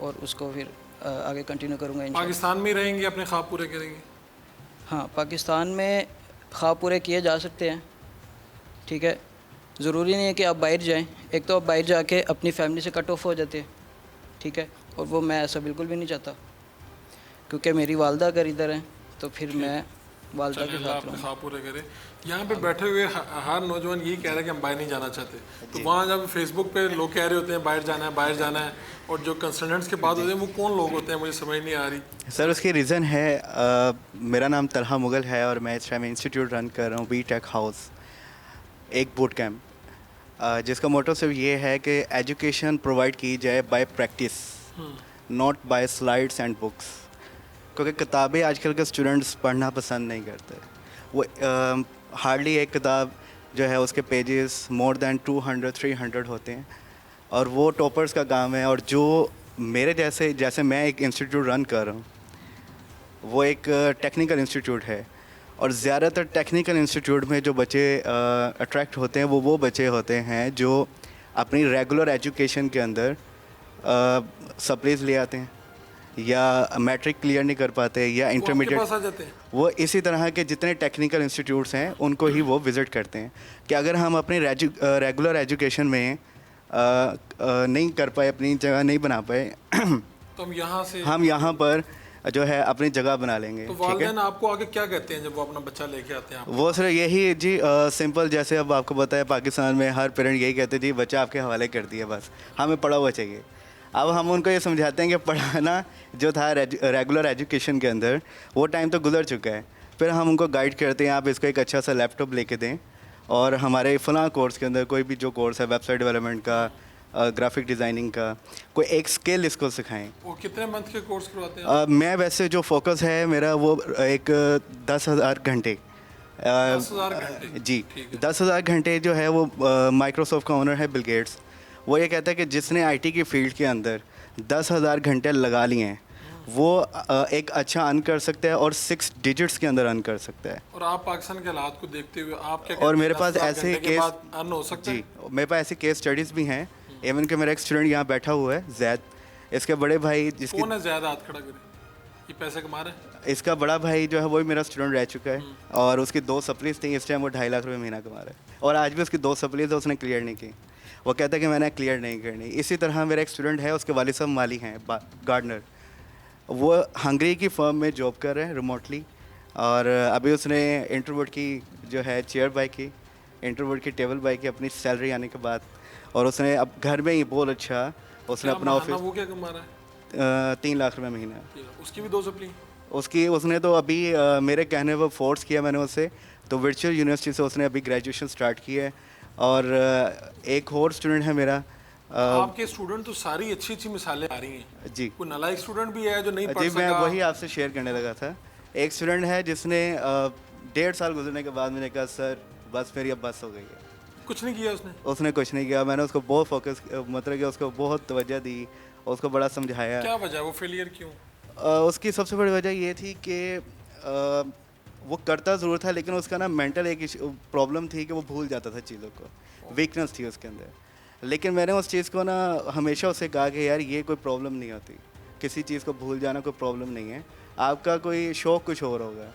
E: और उसको फिर आगे कंटिन्यू करूँगा इंशाल्लाह।
A: पाकिस्तान में ही रहेंगे, अपने ख्वाब पूरे करेंगे?
E: हाँ, पाकिस्तान में ख्वाब पूरे किए जा सकते हैं, ठीक है। ज़रूरी नहीं है कि आप बाहर जाएं। एक तो आप बाहर जाके अपनी फैमिली से कट ऑफ हो जाते हैं, ठीक है, और वो मैं ऐसा बिल्कुल भी नहीं चाहता, क्योंकि मेरी वालदा अगर इधर हैं तो फिर मैं वालदा के साथ
A: अपने ख्वाब पूरे करें। यहाँ पे बैठे हुए हर नौजवान यही कह रहा है कि हम बाहर नहीं जाना चाहते। तो वहाँ जब फेसबुक पे लोग कह रहे होते हैं बाहर जाना है, बाहर जाना है, और जो कंसल्टेंट्स के बाद होते हैं वो कौन लोग होते हैं, मुझे समझ नहीं आ रही।
C: सर उसकी रीज़न है मेरा नाम तलहा मुगल है और मैं इस टाइम इंस्टीट्यूट रन कर रहा हूँ BTech हाउस, एक बूट कैम्प, जिसका मोटो सिर्फ ये है कि एजुकेशन प्रोवाइड की जाए by practice, not by slides and books. क्योंकि किताबें आजकल के स्टूडेंट्स पढ़ना पसंद नहीं करते। वो हार्डली एक किताब जो है उसके पेजेस मोर देन 200-300 होते हैं, और वो टॉपर्स का काम है। और जो मेरे जैसे मैं एक इंस्टीट्यूट रन कर रहा हूँ, वो एक टेक्निकल इंस्टीट्यूट है, और ज़्यादातर टेक्निकल इंस्टीट्यूट में जो बच्चे अट्रैक्ट होते हैं वो बच्चे होते हैं जो अपनी रेगुलर एजुकेशन के अंदर सप्लीज ले आते हैं, या मैट्रिक क्लियर नहीं कर पाते, या इंटरमीडिएट।
A: पास आ जाते हैं।
C: वो इसी तरह के जितने टेक्निकल इंस्टीट्यूट्स हैं उनको ही वो विज़िट करते हैं कि अगर हम अपनी रेगुलर एजुकेशन में नहीं कर पाए, अपनी जगह नहीं बना पाए,
A: तो हम यहाँ
C: पर जो है अपनी जगह बना लेंगे।
A: तो
C: ठीक है,
A: वालिदैन आपको आगे क्या कहते हैं जब वो अपना बच्चा लेके आते हैं?
C: वो सर यही जी सिंपल, जैसे अब आपको पता है पाकिस्तान में हर पेरेंट यही कहते जी बच्चा आपके हवाले कर दिया, बस हमें पढ़ा हुआ चाहिए। अब हम उनको ये समझाते हैं कि पढ़ाना जो था रेगुलर एजुकेशन के अंदर, वो टाइम तो गुजर चुका है। फिर हम उनको गाइड करते हैं, आप इसको एक अच्छा सा लैपटॉप लेके दें, और हमारे फ़लाँ कोर्स के अंदर कोई भी जो कोर्स है वेबसाइट डेवलपमेंट का, ग्राफिक डिज़ाइनिंग का, कोई एक स्किल इसको सिखाएं।
A: वो कितने मंथ के कोर्स करवाते हैं?
C: मैं वैसे जो फोकस है मेरा वो एक 10,000 घंटे
A: 10,000 घंटे
C: जी, 10,000 घंटे जो है वो माइक्रोसॉफ्ट का ओनर है बिल गेट्स। वो ये कहता है कि जिसने IT की फील्ड के अंदर 10,000 घंटे लगा लिए हैं, वो एक अच्छा अर्न कर सकता है और 6 डिजिट्स के अंदर अर्न कर सकता है।
A: और आप पाकिस्तान के हालात को देखते हुए आप क्या
C: और मेरे पास ऐसे केस
A: अर्न हो सकता है?
C: जी, मेरे पास ऐसे केस स्टडीज़ भी हैं। इवन कि मेरा एक स्टूडेंट यहाँ बैठा हुआ है जैद, इसके बड़े भाई जिसकी,
A: कौन है ज़्यादा हाथ खड़ा करे, ये पैसे कमा रहे हैं?
C: इसका बड़ा भाई जो है वो भी मेरा स्टूडेंट रह चुका है, और उसकी 2 सप्लीज थी, इस टाइम वो 2.5 लाख रुपये महीना कमा रहा है, और आज भी उसकी 2 सप्लीज है, उसने क्लियर नहीं की। वो कहता है कि मैंने क्लियर नहीं करनी। इसी तरह मेरा एक स्टूडेंट है, उसके वालिद साहब माली हैं, गार्डनर, वो हंगरी की फर्म में जॉब कर रहे हैं रिमोटली, और अभी उसने इंटरव्यूट की जो है चेयर बाई की, इंटरव्यूट की टेबल बाई की अपनी सैलरी आने के बाद, और उसने अब घर में ही बहुत अच्छा उसने अपना ऑफिस।
A: वो क्या कमा रहा है?
C: 3 लाख रुपये महीना।
A: उसकी भी 2 सप्ली?
C: उसने तो अभी मेरे कहने पर फोर्स किया मैंने उससे, तो वर्चुअल यूनिवर्सिटी से उसने अभी ग्रेजुएशन स्टार्ट की है। और एक और स्टूडेंट है मेरा।
A: आपके स्टूडेंट तो सारी अच्छी अच्छी मिसालें आ रही हैं
C: जी।
A: कोई नालायक स्टूडेंट भी है जो नहीं पढ़
C: जी,
A: सका?
C: मैं वही आपसे शेयर करने लगा था। एक स्टूडेंट है जिसने 1.5 साल गुजरने के बाद मैंने कहा सर बस मेरी अब बस हो गई है।
A: कुछ नहीं किया उसने
C: कुछ नहीं किया। मैंने उसको बहुत फोकस, मतलब कि उसको बहुत तवज्जो दी, उसको बड़ा समझाया।
A: क्या वजह, वो फेलियर क्यों?
C: उसकी सबसे बड़ी वजह ये थी कि वो करता ज़रूर था, लेकिन उसका ना मेंटल एक प्रॉब्लम थी कि वो भूल जाता था चीज़ों को, वीकनेस थी उसके अंदर। लेकिन मैंने उस चीज़ को ना हमेशा उससे कहा कि यार ये कोई प्रॉब्लम नहीं होती, किसी चीज़ को भूल जाना कोई प्रॉब्लम नहीं है, आपका कोई शौक़ कुछ और होगा।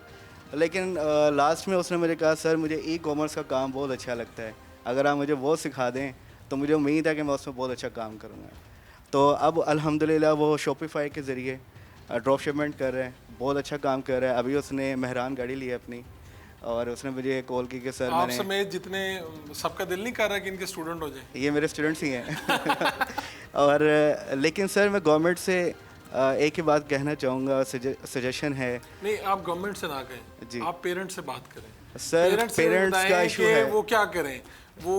C: लेकिन लास्ट में उसने मुझे कहा सर मुझे ई-कॉमर्स का काम बहुत अच्छा लगता है, अगर आप मुझे वो सिखा दें तो मुझे उम्मीद है कि मैं उसमें बहुत अच्छा काम करूँगा। तो अब अल्हम्दुलिल्लाह वो शॉपिफाई के ज़रिए ड्रॉप शिपमेंट कर रहे हैं, बहुत अच्छा काम कर रहा है। अभी उसने मेहरान गाड़ी ली है अपनी, और उसने मुझे कॉल की कि सर
A: आप
C: मैंने,
A: समेत जितने, सबका दिल नहीं कर रहा कि इनके स्टूडेंट हो जाए।
C: ये मेरे स्टूडेंट्स ही हैं और लेकिन सर मैं गवर्नमेंट से एक ही बात कहना चाहूँगा, सजेशन है।
A: नहीं, आप गवर्नमेंट से ना
C: जी।
A: कहें, आप पेरेंट्स से बात करें।
C: सर पेरेंट्स का इशू है,
A: वो क्या करें, वो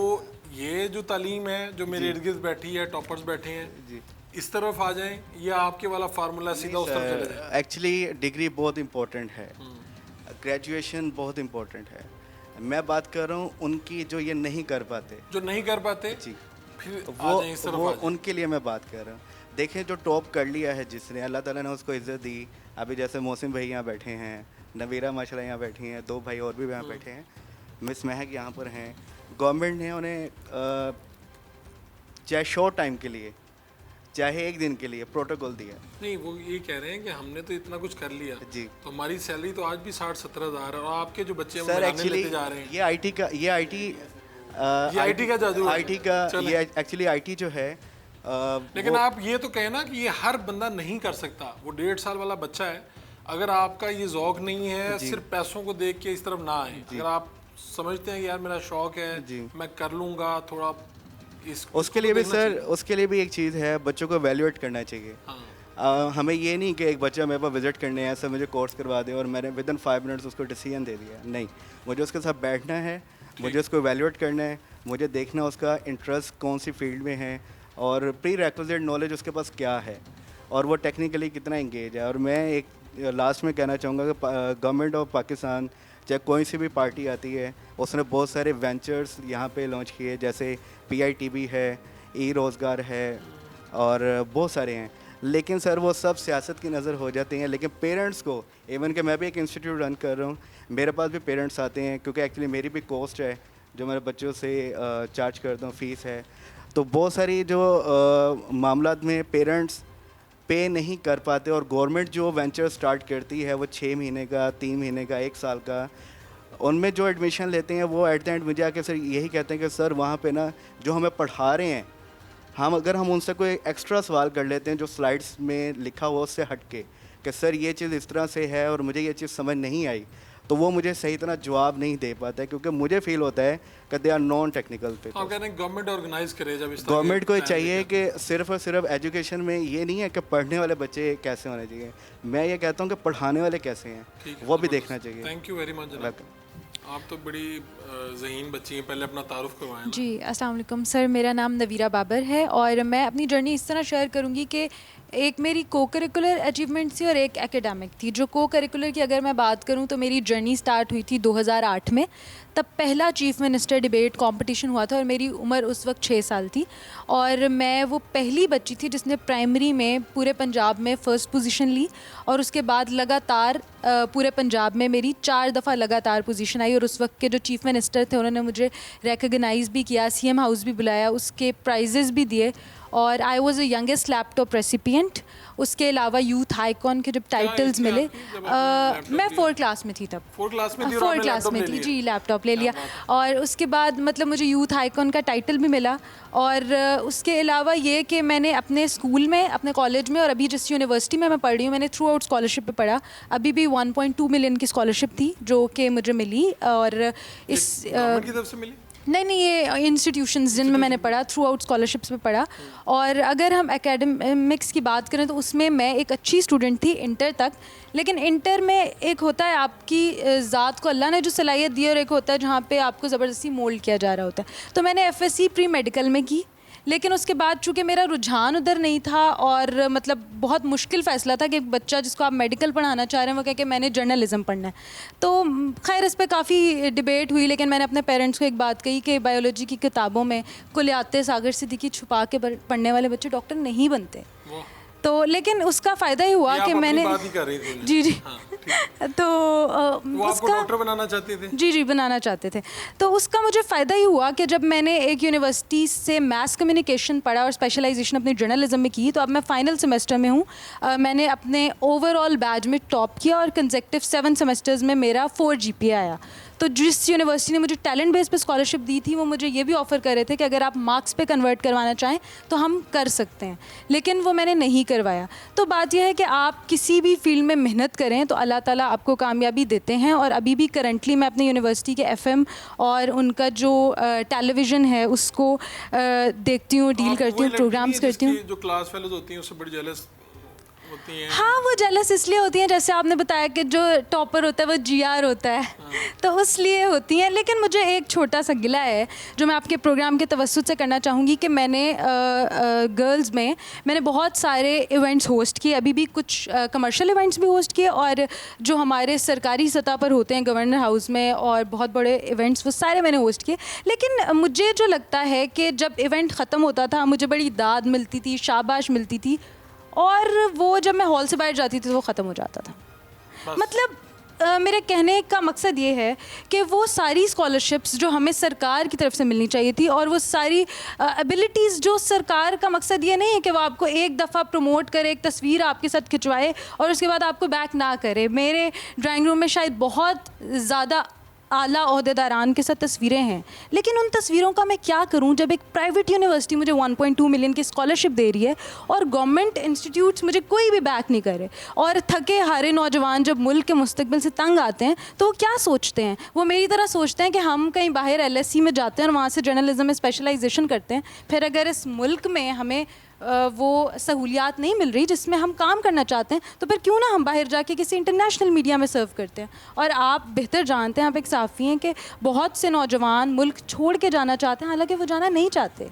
A: ये जो तालीम है जो मेरे इर्द गिर्द बैठी है, टॉपर्स बैठे हैं
C: जी,
A: इस तरफ आ जाएं, या आपके वाला फार्मूला सीधा उस तरफ चले जाए?
C: एक्चुअली डिग्री बहुत इम्पोर्टेंट है, ग्रेजुएशन बहुत इम्पोर्टेंट है। मैं बात कर रहा हूँ उनकी जो ये नहीं कर पाते,
A: जो नहीं कर पाते,
C: जी,
A: फिर
C: वो
A: आ जाएं इस तरफ
C: वो
A: आ जाएं।
C: उनके लिए मैं बात कर रहा हूँ। देखें जो टॉप कर लिया है जिसने, अल्लाह ताला ने उसको इज़्ज़त दी। अभी जैसे मौसिम भाई यहाँ बैठे हैं, नवीरा माशाल्लाह यहाँ बैठी हैं, 2 भाई और भी यहाँ बैठे हैं, मिस महक यहाँ पर हैं। गवर्नमेंट ने उन्हें चाहे शॉर्ट टाइम के लिए, चाहे एक दिन के लिए प्रोटोकॉल दिया।
A: नहीं, वो ये कह रहे हैं कि हमने तो इतना कुछ कर लिया
C: जी,
A: तो हमारी सैलरी तो आज भी 60-70 हज़ार है, और आपके जो बच्चे हैं वो
C: सर
A: बनाने
C: एक्चुअली
A: लेते जा रहे हैं।
C: ये आईटी का, ये
A: IT का जादू है।
C: आईटी का,
A: चलें।
C: ये एक्चुअली आईटी जो है
A: लेकिन
C: वो-
A: आप ये तो कहें ना कि ये हर बंदा नहीं कर सकता। वो 1.5 साल वाला बच्चा है, अगर आपका ये ज़ौक नहीं है, सिर्फ पैसों को देख के इस तरफ ना आए, अगर आप समझते हैं कि यार मेरा शौक है,
C: जी,
A: मैं कर लूँगा थोड़ा,
C: उसके लिए भी सर, उसके लिए भी एक चीज़ है, बच्चों को वैल्यूएट करना चाहिए। हमें ये नहीं कि एक बच्चा मेरे पास विजिट करने आया, सर मुझे कोर्स करवा दे और मैंने विदिन 5 मिनट्स उसको डिसीजन दे दिया। नहीं, मुझे उसके साथ बैठना है, मुझे उसको वैल्यूएट करना है, मुझे देखना उसका इंटरेस्ट कौन सी फील्ड में है और प्री रिक्विजिट नॉलेज उसके पास क्या है और वो टेक्निकली कितना इंगेज है। और मैं एक लास्ट में कहना चाहूँगा कि गवर्नमेंट ऑफ पाकिस्तान चाहे कोई सी भी पार्टी आती है, उसने बहुत सारे वेंचर्स यहाँ पे लॉन्च किए, जैसे PITB है, ई-रोज़गार है और बहुत सारे हैं। लेकिन सर वो सब सियासत की नज़र हो जाते हैं। लेकिन पेरेंट्स को, इवन कि मैं भी एक इंस्टीट्यूट रन कर रहा हूँ, मेरे पास भी पेरेंट्स आते हैं, क्योंकि एक्चुअली मेरी भी कॉस्ट है जो मेरे बच्चों से चार्ज करता हूँ, फ़ीस है। तो बहुत सारी जो मामलात में पेरेंट्स पे नहीं कर पाते, और गवर्नमेंट जो वेंचर स्टार्ट करती है वो 6 महीने का, 3 महीने का, 1 साल का, उनमें जो एडमिशन लेते हैं वो एट द एंड मुझे आके सर यही कहते हैं कि सर वहाँ पे ना जो हमें पढ़ा रहे हैं, अगर हम उनसे कोई एक्स्ट्रा सवाल कर लेते हैं जो स्लाइड्स में लिखा हुआ उससे हट के कि सर ये चीज़ इस तरह से है और मुझे ये चीज़ समझ नहीं आई, तो वो मुझे सही तरह जवाब नहीं दे पाता है, क्योंकि मुझे फील होता है कि दे आर नॉन टेक्निकल पे।
A: आप कह रहे हैं गवर्नमेंट ऑर्गेनाइज करे, जब इस तरह
C: गवर्नमेंट
A: के
C: को ये
A: plan
C: चाहिए
A: लेके
C: कि सिर्फ और सिर्फ एजुकेशन में ये नहीं है कि पढ़ने वाले बच्चे कैसे होने चाहिए, मैं ये कहता हूँ कि पढ़ाने वाले कैसे हैं
A: ठीक है,
C: वो भी देखना चाहिए।
A: थैंक यू वेरी मच जनाब। आप तो बड़ी ज़हीन बच्ची हैं, पहले अपना तारुफ करवाएं।
H: जी, अस्सलाम वालेकुम सर, मेरा नाम नवीरा बाबर है और मैं अपनी जर्नी इस तरह शेयर करूंगी कि एक मेरी को करिकुलर अचीवमेंट थी और एक एकेडमिक थी। जो को करिकुलर की अगर मैं बात करूं तो मेरी जर्नी स्टार्ट हुई थी 2008 में। तब पहला चीफ़ मिनिस्टर डिबेट कंपटीशन हुआ था और मेरी उम्र उस वक्त 6 साल थी और मैं वो पहली बच्ची थी जिसने प्राइमरी में पूरे पंजाब में फ़र्स्ट पोजीशन ली, और उसके बाद लगातार पूरे पंजाब में मेरी 4 दफ़ा लगातार पोजीशन आई। और उस वक्त के जो चीफ़ मिनिस्टर थे उन्होंने मुझे रिकगनाइज़ भी किया, CM हाउस भी बुलाया, उसके प्राइजेज़ भी दिए, और I was a youngest laptop recipient. उसके अलावा यूथ आइकॉन के जब टाइटल्स मिले, मैं 4 क्लास में थी तब।
A: 4 क्लास में थी और
H: 4
A: आपने
H: क्लास
A: लैपटॉप
H: में
A: ले
H: थी
A: लिया?
H: जी, लैपटॉप ले लिया। और उसके बाद मतलब मुझे यूथ आइकॉन का टाइटल भी मिला। और उसके अलावा ये कि मैंने अपने स्कूल में, अपने कॉलेज में और अभी जिस यूनिवर्सिटी में मैं पढ़ रही हूँ, मैंने थ्रू आउट स्कॉलरशिप पे पढ़ा। अभी भी 1.2 मिलियन की स्कॉलरशिप थी जो कि मुझे मिली। और इस
A: गवर्नमेंट की तरफ से मिली?
H: नहीं, ये इंस्टीट्यूशंस जिनमें मैंने पढ़ा, थ्रू आउट स्कॉलरशिप्स में पढ़ा। और अगर हम एकेडमिक्स की बात करें तो उसमें मैं एक अच्छी स्टूडेंट थी इंटर तक। लेकिन इंटर में एक होता है आपकी ज़ात को अल्लाह ने जो सलाहियत दी है, और एक होता है जहाँ पे आपको ज़बरदस्ती मोल्ड किया जा रहा होता है। तो मैंने FSC प्री मेडिकल में की, लेकिन उसके बाद चूँकि मेरा रुझान उधर नहीं था और मतलब बहुत मुश्किल फ़ैसला था कि एक बच्चा जिसको आप मेडिकल पढ़ाना चाह रहे हैं वो कहे कि मैंने जर्नलिज़म पढ़ना है। तो खैर इस पे काफ़ी डिबेट हुई, लेकिन मैंने अपने पेरेंट्स को एक बात कही कि बायोलॉजी की किताबों में कुलियात सागर सिद्दीकी छुपा के पढ़ने वाले बच्चे डॉक्टर नहीं बनते। तो लेकिन उसका फ़ायदा ही हुआ
A: ये आप
H: कि
A: अपनी
H: मैंने
A: बात ही कर रही थी।
H: जी जी
A: हाँ, ठीक।
H: तो
A: वो आपको
H: उसका
A: डॉक्टर बनाना चाहते थे?
H: जी बनाना चाहते थे। तो उसका मुझे फ़ायदा ही हुआ कि जब मैंने एक यूनिवर्सिटी से मैस कम्युनिकेशन पढ़ा और स्पेशलाइजेशन अपनी जर्नलिज्म में की, तो अब मैं फाइनल सेमेस्टर में हूँ। मैंने अपने ओवरऑल बैच में टॉप किया और कंसेक्टिव 7 सेमेस्टर्स में मेरा 4 GPA आया। तो जिस यूनिवर्सिटी ने मुझे टैलेंट बेस पे स्कॉलरशिप दी थी, वो मुझे ये भी ऑफ़र कर रहे थे कि अगर आप मार्क्स पे कन्वर्ट करवाना चाहें तो हम कर सकते हैं, लेकिन वो मैंने नहीं करवाया। तो बात यह है कि आप किसी भी फील्ड में मेहनत करें तो अल्लाह ताला आपको कामयाबी देते हैं। और अभी भी करंटली मैं अपनी यूनिवर्सिटी के FM और उनका जो टेलीविज़न है उसको देखती हूँ, डील
A: आपको
H: करती हूँ,
A: वही लगती
H: प्रोग्राम्स
A: नहीं है
H: करती हूँ।
A: जिसकी जो क्लास फेलोज होती हैं उससे बड़ी जेलस होती हैं?
H: हाँ, वो जेलस इसलिए होती हैं, जैसे आपने बताया कि जो टॉपर होता है वो GR होता है, तो उसलिए होती हैं। लेकिन मुझे एक छोटा सा गिला है जो मैं आपके प्रोग्राम के तवस्सुत से करना चाहूँगी कि मैंने गर्ल्स में मैंने बहुत सारे इवेंट्स होस्ट किए, अभी भी कुछ कमर्शियल इवेंट्स भी होस्ट किए, और जो हमारे सरकारी सतह पर होते हैं गवर्नर हाउस में और बहुत बड़े इवेंट्स, वो सारे मैंने होस्ट किए। लेकिन मुझे जो लगता है कि जब इवेंट ख़त्म होता था मुझे बड़ी दाद मिलती थी, शाबाश मिलती थी, और वो जब मैं हॉल से बाहर जाती थी तो वो ख़त्म हो जाता था। मतलब मेरे कहने का मकसद ये है कि वो सारी स्कॉलरशिप्स जो हमें सरकार की तरफ से मिलनी चाहिए थी, और वो सारी एबिलिटीज़ जो सरकार का मकसद ये नहीं है कि वो आपको एक दफ़ा प्रमोट करे, एक तस्वीर आपके साथ खिंचवाए और उसके बाद आपको बैक ना करे। मेरे ड्राइंग रूम में शायद बहुत ज़्यादा आला ओहदेदारान के साथ तस्वीरें हैं, लेकिन उन तस्वीरों का मैं क्या करूं जब एक प्राइवेट यूनिवर्सिटी मुझे 1.2 मिलियन की स्कॉलरशिप दे रही है और गवर्नमेंट इंस्टीट्यूट्स मुझे कोई भी बैक नहीं करे। और थके हारे नौजवान जब मुल्क के मुस्तकबिल से तंग आते हैं तो वो क्या सोचते हैं? वो मेरी तरह सोचते हैं कि हम कहीं बाहर LSE में जाते हैं और वहाँ से जर्नलिज्म में स्पेशलाइजेशन करते हैं, फिर अगर इस मुल्क में हमें वो सहूलियात नहीं मिल रही जिसमें हम काम करना चाहते हैं, तो फिर क्यों ना हम बाहर जाके किसी इंटरनेशनल मीडिया में सर्व करते हैं। और आप बेहतर जानते हैं, आप एक सहाफ़ी हैं, कि बहुत से नौजवान मुल्क छोड़ के जाना चाहते हैं, हालांकि वो जाना नहीं चाहते।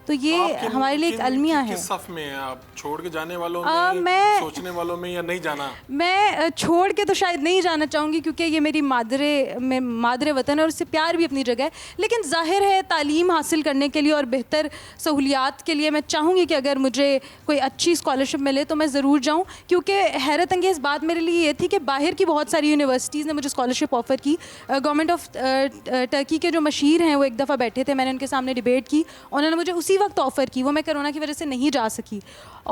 H: तो ये हमारे लिए एक अलमिया है।
A: किस सफ में हैं आप? छोड़ के जाने वालों में,
H: मैं
A: सोचने वालों में, या नहीं जाना?
H: मैं छोड़ के तो शायद नहीं जाना चाहूँगी, क्योंकि ये मेरी मादरे वतन है और उससे प्यार भी अपनी जगह है। लेकिन जाहिर है तालीम हासिल करने के लिए और बेहतर सहूलियात के लिए मैं चाहूँगी कि अगर मुझे कोई अच्छी स्कॉलरशिप मिले तो मैं ज़रूर जाऊँ। क्योंकि हैरत अंगेज़ बात मेरे लिए ये थी कि बाहर की बहुत सारी यूनिवर्सिटीज़ ने मुझे स्कॉलरशिप ऑफ़र की। गवर्नमेंट ऑफ टर्की के जो मशीर हैं वो एक दफ़ा बैठे थे, मैंने उनके सामने डिबेट की, उन्होंने मुझे उसी वक्त ऑफ़र की। वो मैं कोरोना की वजह से नहीं जा सकी।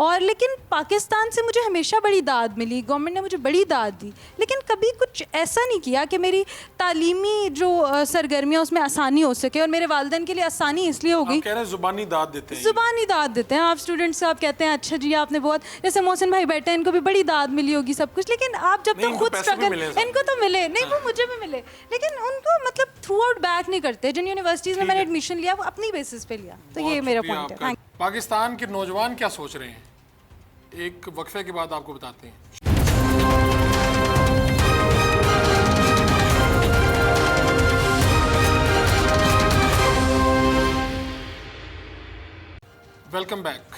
H: और लेकिन पाकिस्तान से मुझे हमेशा बड़ी दाद मिली, गवर्नमेंट ने मुझे बड़ी दाद दी, लेकिन कभी कुछ ऐसा नहीं किया कि मेरी तालीमी जो सरगर्मियाँ उसमें आसानी हो सके। और मेरे वालिदैन के लिए आसानी इसलिए हो गई,
A: आप कह रहे हैं ज़ुबानी दाद देते हैं।
H: ज़ुबानी दाद देते हैं आप स्टूडेंट्स से, आप कहते हैं अच्छा जी आपने बहुत, जैसे मोहसिन भाई बैठे हैं, इनको भी बड़ी दाद मिली होगी सब कुछ, लेकिन आप जब तक खुद स्ट्रगल, इनको तो मिले नहीं, वो मुझे भी मिले, लेकिन उनको मतलब थ्रू आउट बैक नहीं करते। जिन यूनिवर्सिटीज़ में मैंने एडमिशन लिया वो अपनी बेसिस पे लिया। तो ये मेरा पॉइंट है।
A: पाकिस्तान के नौजवान क्या सोच रहे हैं, एक वक्फे के बाद आपको बताते हैं। वेलकम बैक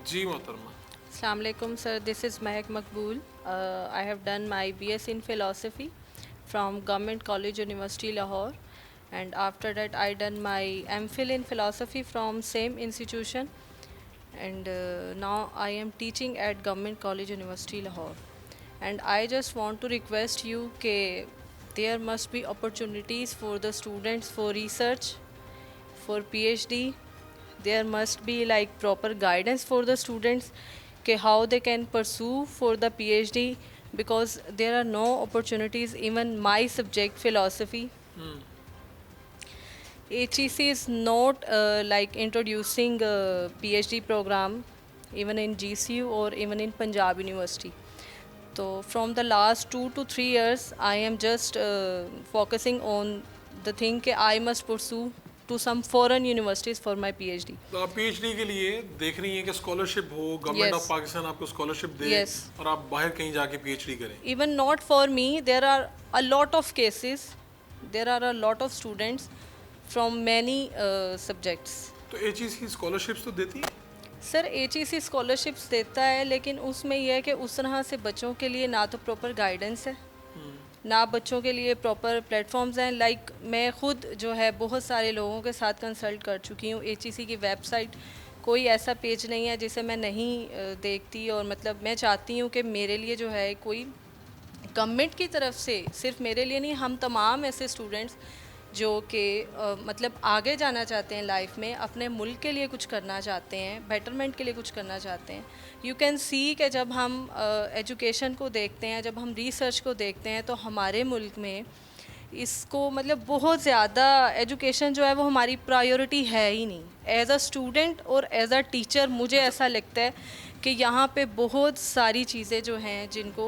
A: जी मोहतरमा।
J: Assalamu alaikum sir, this is Mahek Makbool. I have done my BS in philosophy from Government College University Lahore, and after that I done my MPhil in philosophy from same institution, and now I am teaching at Government College University Lahore. And I just want to request you that there must be opportunities for the students for research, for PhD. There must be like proper guidance for the students how they can pursue for the PhD, because there are no opportunities. Even my subject philosophy, HEC is not like introducing a PhD program even in GCU or even in Punjab University. So from the last 2 to 3 years I am just focusing on the thing that I must pursue to some foreign universities for my PhD.
A: तो आप PhD के लिए देख रही हैं कि स्कॉलरशिप हो, गवर्नमेंट ऑफ पाकिस्तान आपको स्कॉलरशिप दे और आप बाहर कहीं जाके PhD करें?
J: Even not for me, there are a lot of cases, there are a lot of students from many subjects.
A: तो HEC स्कॉलरशिप्स तो देती है?
J: सर HEC स्कॉलरशिप्स देता है, लेकिन उसमें यह है कि उस तरह से बच्चों के लिए ना तो प्रॉपर गाइडेंस है, ना बच्चों के लिए प्रॉपर प्लेटफॉर्म्स हैं। लाइक मैं खुद जो है बहुत सारे लोगों के साथ कंसल्ट कर चुकी हूँ। HEC की वेबसाइट कोई ऐसा पेज नहीं है जिसे मैं नहीं देखती, और मतलब मैं चाहती हूँ कि मेरे लिए जो है कोई गवर्नमेंट की तरफ से, सिर्फ मेरे लिए नहीं, हम तमाम ऐसे स्टूडेंट्स जो कि मतलब आगे जाना चाहते हैं लाइफ में, अपने मुल्क के लिए कुछ करना चाहते हैं, बेटरमेंट के लिए कुछ करना चाहते हैं। यू कैन सी कि जब हम एजुकेशन को देखते हैं, जब हम रिसर्च को देखते हैं, तो हमारे मुल्क में इसको मतलब बहुत ज़्यादा एजुकेशन जो है वो हमारी प्रायोरिटी है ही नहीं। एज अ स्टूडेंट और एज अ टीचर मुझे ऐसा लगता है कि यहाँ पे बहुत सारी चीज़ें जो हैं जिनको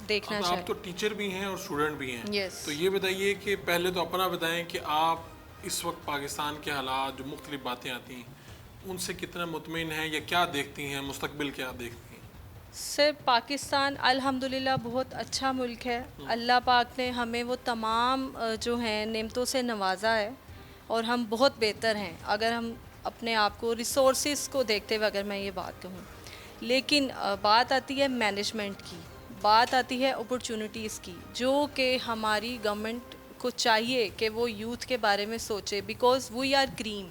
J: देखना
A: अब
J: चाहिए।
A: आप तो टीचर भी हैं और स्टूडेंट भी हैं।
J: Yes.
A: तो ये बताइए कि पहले तो अपना बताएं कि आप इस वक्त पाकिस्तान के हालात, जो मुख्तलिफ बातें आती हैं, उनसे कितना मुतमिन हैं या क्या देखती हैं, मुस्तकबिल क्या देखती हैं?
J: सर, पाकिस्तान अल्हम्दुलिल्लाह बहुत अच्छा मुल्क है। अल्लाह पाक ने हमें वो तमाम जो हैं नेमतों से नवाजा है, और हम बहुत बेहतर हैं अगर हम अपने आप को रिसोर्सेज को देखते हुए अगर मैं ये बात कहूँ। लेकिन बात आती है मैनेजमेंट की, बात आती है अपॉर्चुनिटीज़ की, जो कि हमारी गवर्नमेंट को चाहिए कि वो यूथ के बारे में सोचे, बिकॉज़ वी आर क्रीम।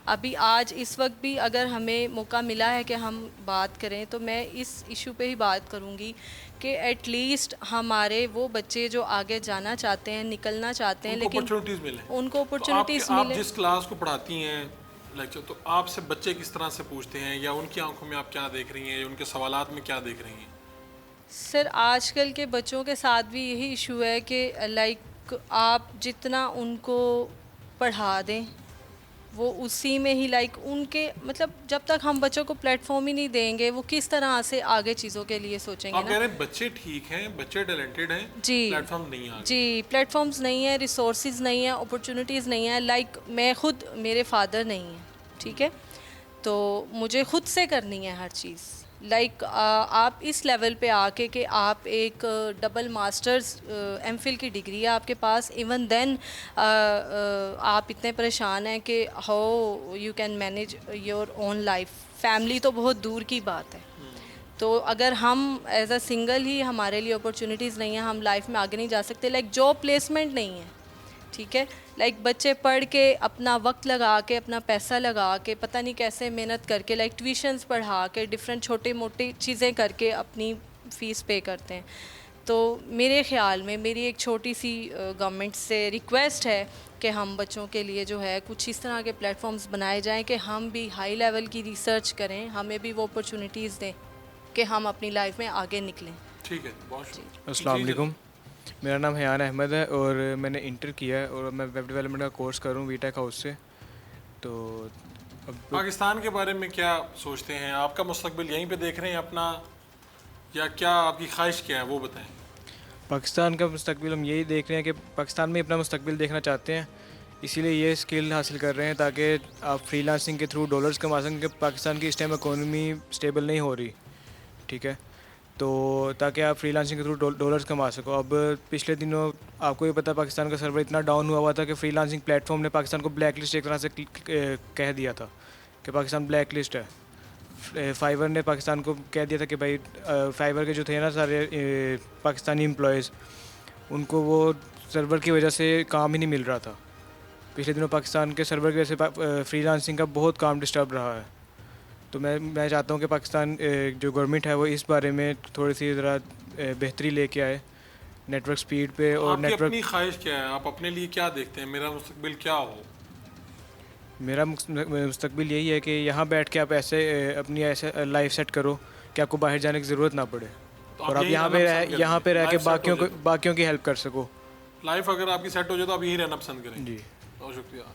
J: अभी आज इस वक्त भी अगर हमें मौका मिला है कि हम बात करें, तो मैं इस इशू पे ही बात करूंगी कि एटलीस्ट हमारे वो बच्चे जो आगे जाना चाहते हैं, निकलना चाहते हैं, लेकिन
A: अपॉर्चुनिटीज़ मिले,
J: उनको अपॉर्चुनिटीज़
A: आप
J: मिले।
A: जिस क्लास को पढ़ाती हैं लेक्चर, तो आपसे बच्चे किस तरह से पूछते हैं, या उनकी आंखों में आप क्या देख रही हैं, या उनके सवालात में क्या देख रही हैं?
J: सर, आजकल के बच्चों के साथ भी यही इशू है कि लाइक आप जितना उनको पढ़ा दें वो उसी में ही लाइक उनके मतलब जब तक हम बच्चों को प्लेटफॉर्म ही नहीं देंगे, वो किस तरह से आगे चीज़ों के लिए सोचेंगे
A: आप
J: ना।
A: कह रहे हैं बच्चे ठीक हैं, बच्चे टैलेंटेड हैं,
J: जी,
A: प्लेटफॉर्म नहीं आ
J: जी, प्लेटफॉर्म्स नहीं है, रिसोर्सेज नहीं है, अपॉर्चुनिटीज़ नहीं है। लाइक मैं खुद, मेरे फादर नहीं हैं, ठीक है, तो मुझे खुद से करनी है हर चीज़। लाइक आप इस लेवल पे आके कि आप एक डबल मास्टर्स एमफिल की डिग्री है आपके पास, इवन देन आप इतने परेशान हैं कि how you can manage your own life. Family तो बहुत दूर की बात है। तो अगर हम एज अ सिंगल ही हमारे लिए अपॉर्चुनिटीज़ नहीं है, हम लाइफ में आगे नहीं जा सकते। लाइक जॉब प्लेसमेंट नहीं है, ठीक है, लाइक बच्चे पढ़ के अपना वक्त लगा के, अपना पैसा लगा के, पता नहीं कैसे मेहनत करके, लाइक ट्यूशन्स पढ़ा के, डिफरेंट छोटी मोटी चीज़ें करके अपनी फ़ीस पे करते हैं। तो मेरे ख़्याल में मेरी एक छोटी सी गवर्नमेंट से रिक्वेस्ट है कि हम बच्चों के लिए जो है कुछ इस तरह के प्लेटफॉर्म्स बनाए जाएं कि हम भी हाई लेवल की रिसर्च करें, हमें भी वो अपॉर्चुनिटीज़ दें कि हम अपनी लाइफ में आगे निकलें।
A: ठीक है, बहुत शुक्रिया।
F: अस्सलाम वालेकुम, मेरा नाम हयान अहमद है और मैंने इंटर किया है और मैं वेब डेवलपमेंट का कोर्स कर रहा हूँ बीटेक हाउस से। तो अब
A: पाकिस्तान के बारे में क्या सोचते हैं? आपका मुस्तकबिल यहीं पे देख रहे हैं अपना, या क्या आपकी ख्वाहिश क्या है वो बताएं।
F: पाकिस्तान का मुस्तकबिल हम यही देख रहे हैं कि पाकिस्तान में अपना मुस्तकबिल देखना चाहते हैं, इसीलिए ये स्किल हासिल कर रहे हैं ताकि आप फ्रीलांसिंग के थ्रू डॉलर्स कमा सकें। कि पाकिस्तान की इस टाइम इकोनॉमी स्टेबल नहीं हो रही, ठीक है, तो ताकि आप फ्रीलांसिंग के थ्रू डॉलर्स कमा सको। अब पिछले दिनों आपको ये पता है पाकिस्तान का सर्वर इतना डाउन हुआ था कि फ्रीलांसिंग प्लेटफॉर्म ने पाकिस्तान को ब्लैक लिस्ट एक तरह से कह दिया था कि पाकिस्तान ब्लैक लिस्ट है। फाइवर ने पाकिस्तान को कह दिया था कि भाई फाइवर के जो थे ना सारे पाकिस्तानी एम्प्लॉयज़, उनको वो सर्वर की वजह से काम ही नहीं मिल रहा था। पिछले दिनों पाकिस्तान के सर्वर की वजह से फ्रीलांसिंग का बहुत काम डिस्टर्ब रहा है। तो मैं चाहता हूँ कि पाकिस्तान जो गवर्नमेंट है वो इस बारे में थोड़ी सी ज़रा बेहतरी लेके आए नेटवर्क स्पीड पे। और
A: आपकी
F: नेटवर्क,
A: अपनी ख्वाहिश क्या है? आप अपने लिए क्या देखते हैं, मेरा मुस्तकबिल क्या हो?
F: मेरा मुस्तकबिल यही है कि यहाँ बैठ के आप ऐसे अपनी ऐसे लाइफ सेट करो कि आपको बाहर जाने की ज़रूरत ना पड़े,
A: तो
F: और आप
A: यही
F: यहाँ
A: रहना पसंद
F: पे
A: करें?
F: यहाँ पे रह के
A: Life set हो जाए।
F: बाकियों की हेल्प कर सको।
A: लाइफ अगर आपकी सेट हो जाए तो आप यहीं रहना पसंद करेंगे।
F: जी,
A: बहुत शुक्रिया।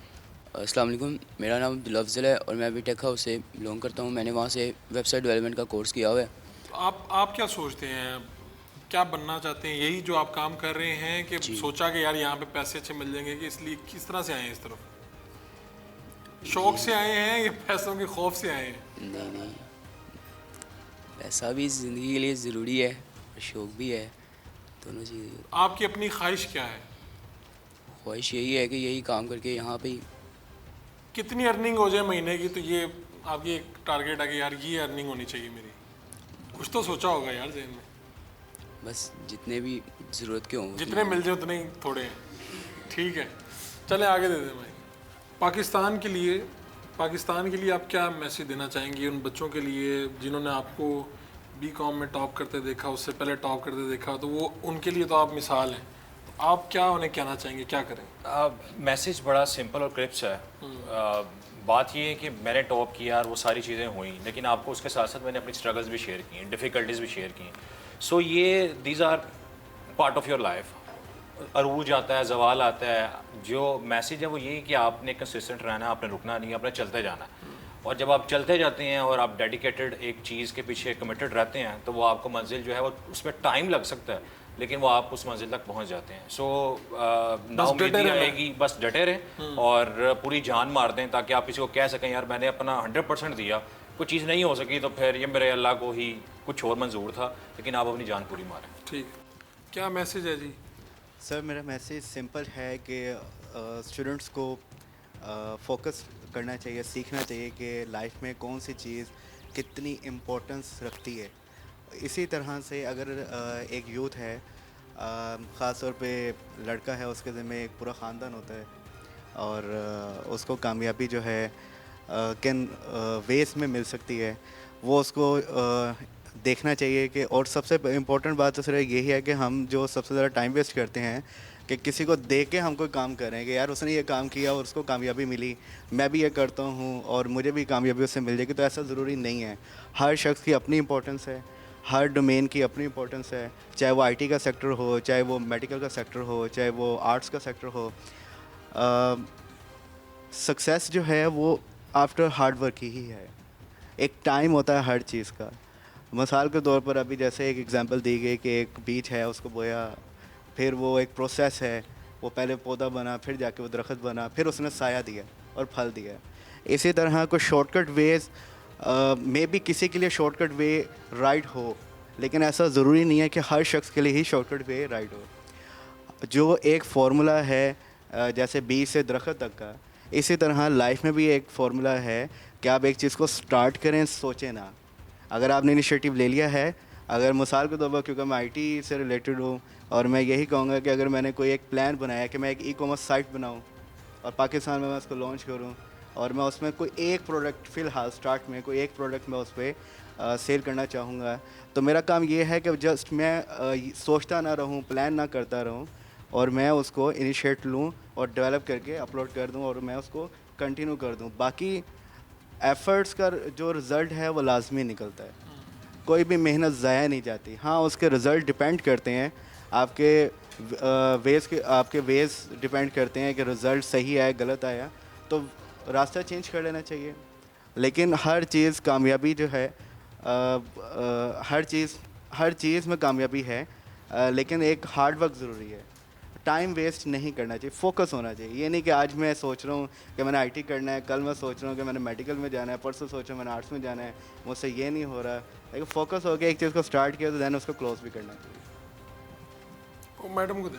K: अस्सलाम वालेकुम, मेरा नाम अब्दुल अफजल है और मैं बीटेक हाउस से बिलोंग करता हूँ। मैंने वहाँ से वेबसाइट डेवलपमेंट का कोर्स किया हुआ है।
A: तो आप क्या सोचते हैं, क्या बनना चाहते हैं? यही जो आप काम कर रहे हैं कि सोचा कि यार यहाँ पे पैसे अच्छे मिल जाएंगे, कि इसलिए किस तरह से आए हैं इस तरफ? शौक से आए हैं या पैसों के खौफ से आए हैं?
K: नहीं, पैसा भी ज़िंदगी के लिए ज़रूरी है और शौक़ भी है, दोनों चीज़ें।
A: आपकी अपनी ख्वाहिश क्या है?
K: ख्वाहिश यही है कि यही काम करके यहाँ पे
A: कितनी अर्निंग हो जाए महीने की, तो ये आपकी एक टारगेट है कि यार ये अर्निंग होनी चाहिए मेरी? कुछ तो सोचा होगा यार ज़हन में।
K: बस जितने भी ज़रूरत के हों,
A: जितने मिल जाए उतने ही थोड़े हैं। ठीक है, चले आगे दे दें भाई। पाकिस्तान के लिए पाकिस्तान के लिए आप क्या मैसेज देना चाहेंगी उन बच्चों के लिए जिन्होंने आपको बीकॉम में टॉप करते देखा, उससे पहले टॉप करते देखा, तो वो उनके लिए तो आप मिसाल हैं, तो आप क्या उन्हें कहना चाहेंगे, क्या करें?
B: मैसेज बड़ा सिंपल और क्रिप्स है। बात ये है कि मैंने टॉप किया और वो सारी चीज़ें हुई, लेकिन आपको उसके साथ साथ मैंने अपनी स्ट्रगल्स भी शेयर की, डिफ़िकल्टीज़ भी शेयर की। सो ये these are part of your life. अरूज आता है, जवाल आता है, जो मैसेज है वो ये है कि आपने कंसिस्टेंट रहना है, आपने रुकना नहीं है, आपने चलते जाना है। और जब आप चलते जाते हैं और आप डेडिकेटेड एक चीज़ के पीछे कमिटेड रहते हैं, तो वो आपको मंजिल जो है वो उसमें टाइम लग सकता है, लेकिन वो आप उस मंजिल तक पहुंच जाते हैं। सो नाउमीदी आएगी, बस डटे रहें और पूरी जान मार दें, ताकि आप किसी को कह सकें यार मैंने अपना 100% दिया, कोई चीज़ नहीं हो सकी तो फिर ये मेरे अल्लाह को ही कुछ और मंजूर था, लेकिन आप अपनी जान पूरी मारें।
A: ठीक, क्या मैसेज है जी?
C: सर मेरा मैसेज सिंपल है कि स्टूडेंट्स को फोकस करना चाहिए, सीखना चाहिए कि लाइफ में कौन सी चीज़ कितनी इम्पोर्टेंस रखती है। इसी तरह से अगर एक यूथ है, ख़ास तौर पे लड़का है, उसके ज़िम्मे एक पूरा ख़ानदान होता है और उसको कामयाबी जो है किन वेज में मिल सकती है, वो उसको देखना चाहिए कि। और सबसे इम्पोर्टेंट बात तो सिर्फ यही है कि हम जो सबसे ज़्यादा टाइम वेस्ट करते हैं कि किसी को देख के हम कोई काम कर रहे हैं कि यार उसने ये काम किया और उसको कामयाबी मिली, मैं भी ये करता हूँ और मुझे भी कामयाबी उससे मिल जाएगी, तो ऐसा ज़रूरी नहीं है। हर शख्स की अपनी इंपॉर्टेंस है, हर डोमेन की अपनी इंपॉर्टेंस है, चाहे वो आईटी का सेक्टर हो, चाहे वो मेडिकल का सेक्टर हो, चाहे वो आर्ट्स का सेक्टर हो। सक्सेस जो है वो आफ्टर हार्ड वर्क ही है। एक टाइम होता है हर चीज़ का। मिसाल के तौर पर अभी जैसे एक एग्जांपल दी गई कि एक बीज है, उसको बोया, फिर वो एक प्रोसेस है, वो पहले पौधा बना, फिर जाके वो दरख्त बना, फिर उसने साया दिया और फल दिया। इसी तरह कुछ शॉर्टकट वेज में भी किसी के लिए शॉर्टकट वे राइट हो, लेकिन ऐसा ज़रूरी नहीं है कि हर शख्स के लिए ही शॉर्टकट वे राइट हो। जो एक फार्मूला है जैसे बीज से दरख्त तक का, इसी तरह लाइफ में भी एक फार्मूला है कि आप एक चीज़ को स्टार्ट करें, सोचें ना। अगर आपने इनिशिएटिव ले लिया है, अगर मिसाल के तौर पर, क्योंकि मैं आईटी से रिलेटेड हूँ और मैं यही कहूँगा कि अगर मैंने कोई एक प्लान बनाया कि मैं एक ई-कॉमर्स साइट बनाऊँ और पाकिस्तान में मैं उसको लॉन्च करूँ और मैं उसमें कोई एक प्रोडक्ट, फ़िलहाल स्टार्ट में कोई एक प्रोडक्ट मैं उस पर सेल करना चाहूँगा, तो मेरा काम ये है कि जस्ट मैं सोचता ना रहूँ, प्लान ना करता रहूँ और मैं उसको इनिशिएट लूँ और डेवलप करके अपलोड कर दूँ और मैं उसको कंटिन्यू कर दूँ। बाकी एफ़र्ट्स का जो रिज़ल्ट है वो लाजमी निकलता है, कोई भी मेहनत ज़ाया नहीं जाती। हाँ, उसके रिज़ल्ट डिपेंड करते हैं आपके वेज़ डिपेंड करते हैं कि रिज़ल्ट सही आया, गलत आया, तो रास्ता चेंज कर लेना चाहिए। लेकिन हर चीज़ कामयाबी जो है, हर चीज़ में कामयाबी है, लेकिन एक हार्ड वर्क ज़रूरी है। टाइम वेस्ट नहीं करना चाहिए, फोकस होना चाहिए। ये नहीं कि आज मैं सोच रहा हूँ कि मैंने आईटी करना है, कल मैं सोच रहा हूँ कि मैंने मेडिकल में जाना है, परसों सोच रहा हूँ मैंने आर्ट्स में जाना है, मुझसे ये नहीं हो रहा। लेकिन फोकस हो गया, एक चीज़ को स्टार्ट किया तो दैन उसको क्लोज भी करना चाहिए।
A: मैडम को दें।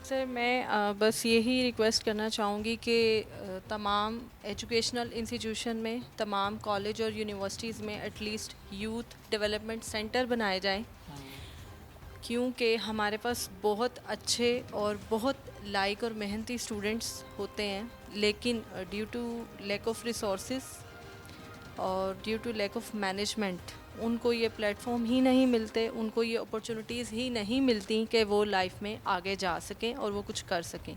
J: सर मैं बस यही रिक्वेस्ट करना चाहूँगी कि तमाम एजुकेशनल इंस्टीट्यूशन में, तमाम कॉलेज और यूनिवर्सिटीज़ में एटलीस्ट यूथ डेवलपमेंट सेंटर बनाए जाएं, क्योंकि हमारे पास बहुत अच्छे और बहुत लाइक और मेहनती स्टूडेंट्स होते हैं, लेकिन due to lack of resources और due to lack of management उनको ये प्लेटफॉर्म ही नहीं मिलते, उनको ये अपॉर्चुनिटीज़ ही नहीं मिलती कि वो लाइफ में आगे जा सकें और वो कुछ कर सकें।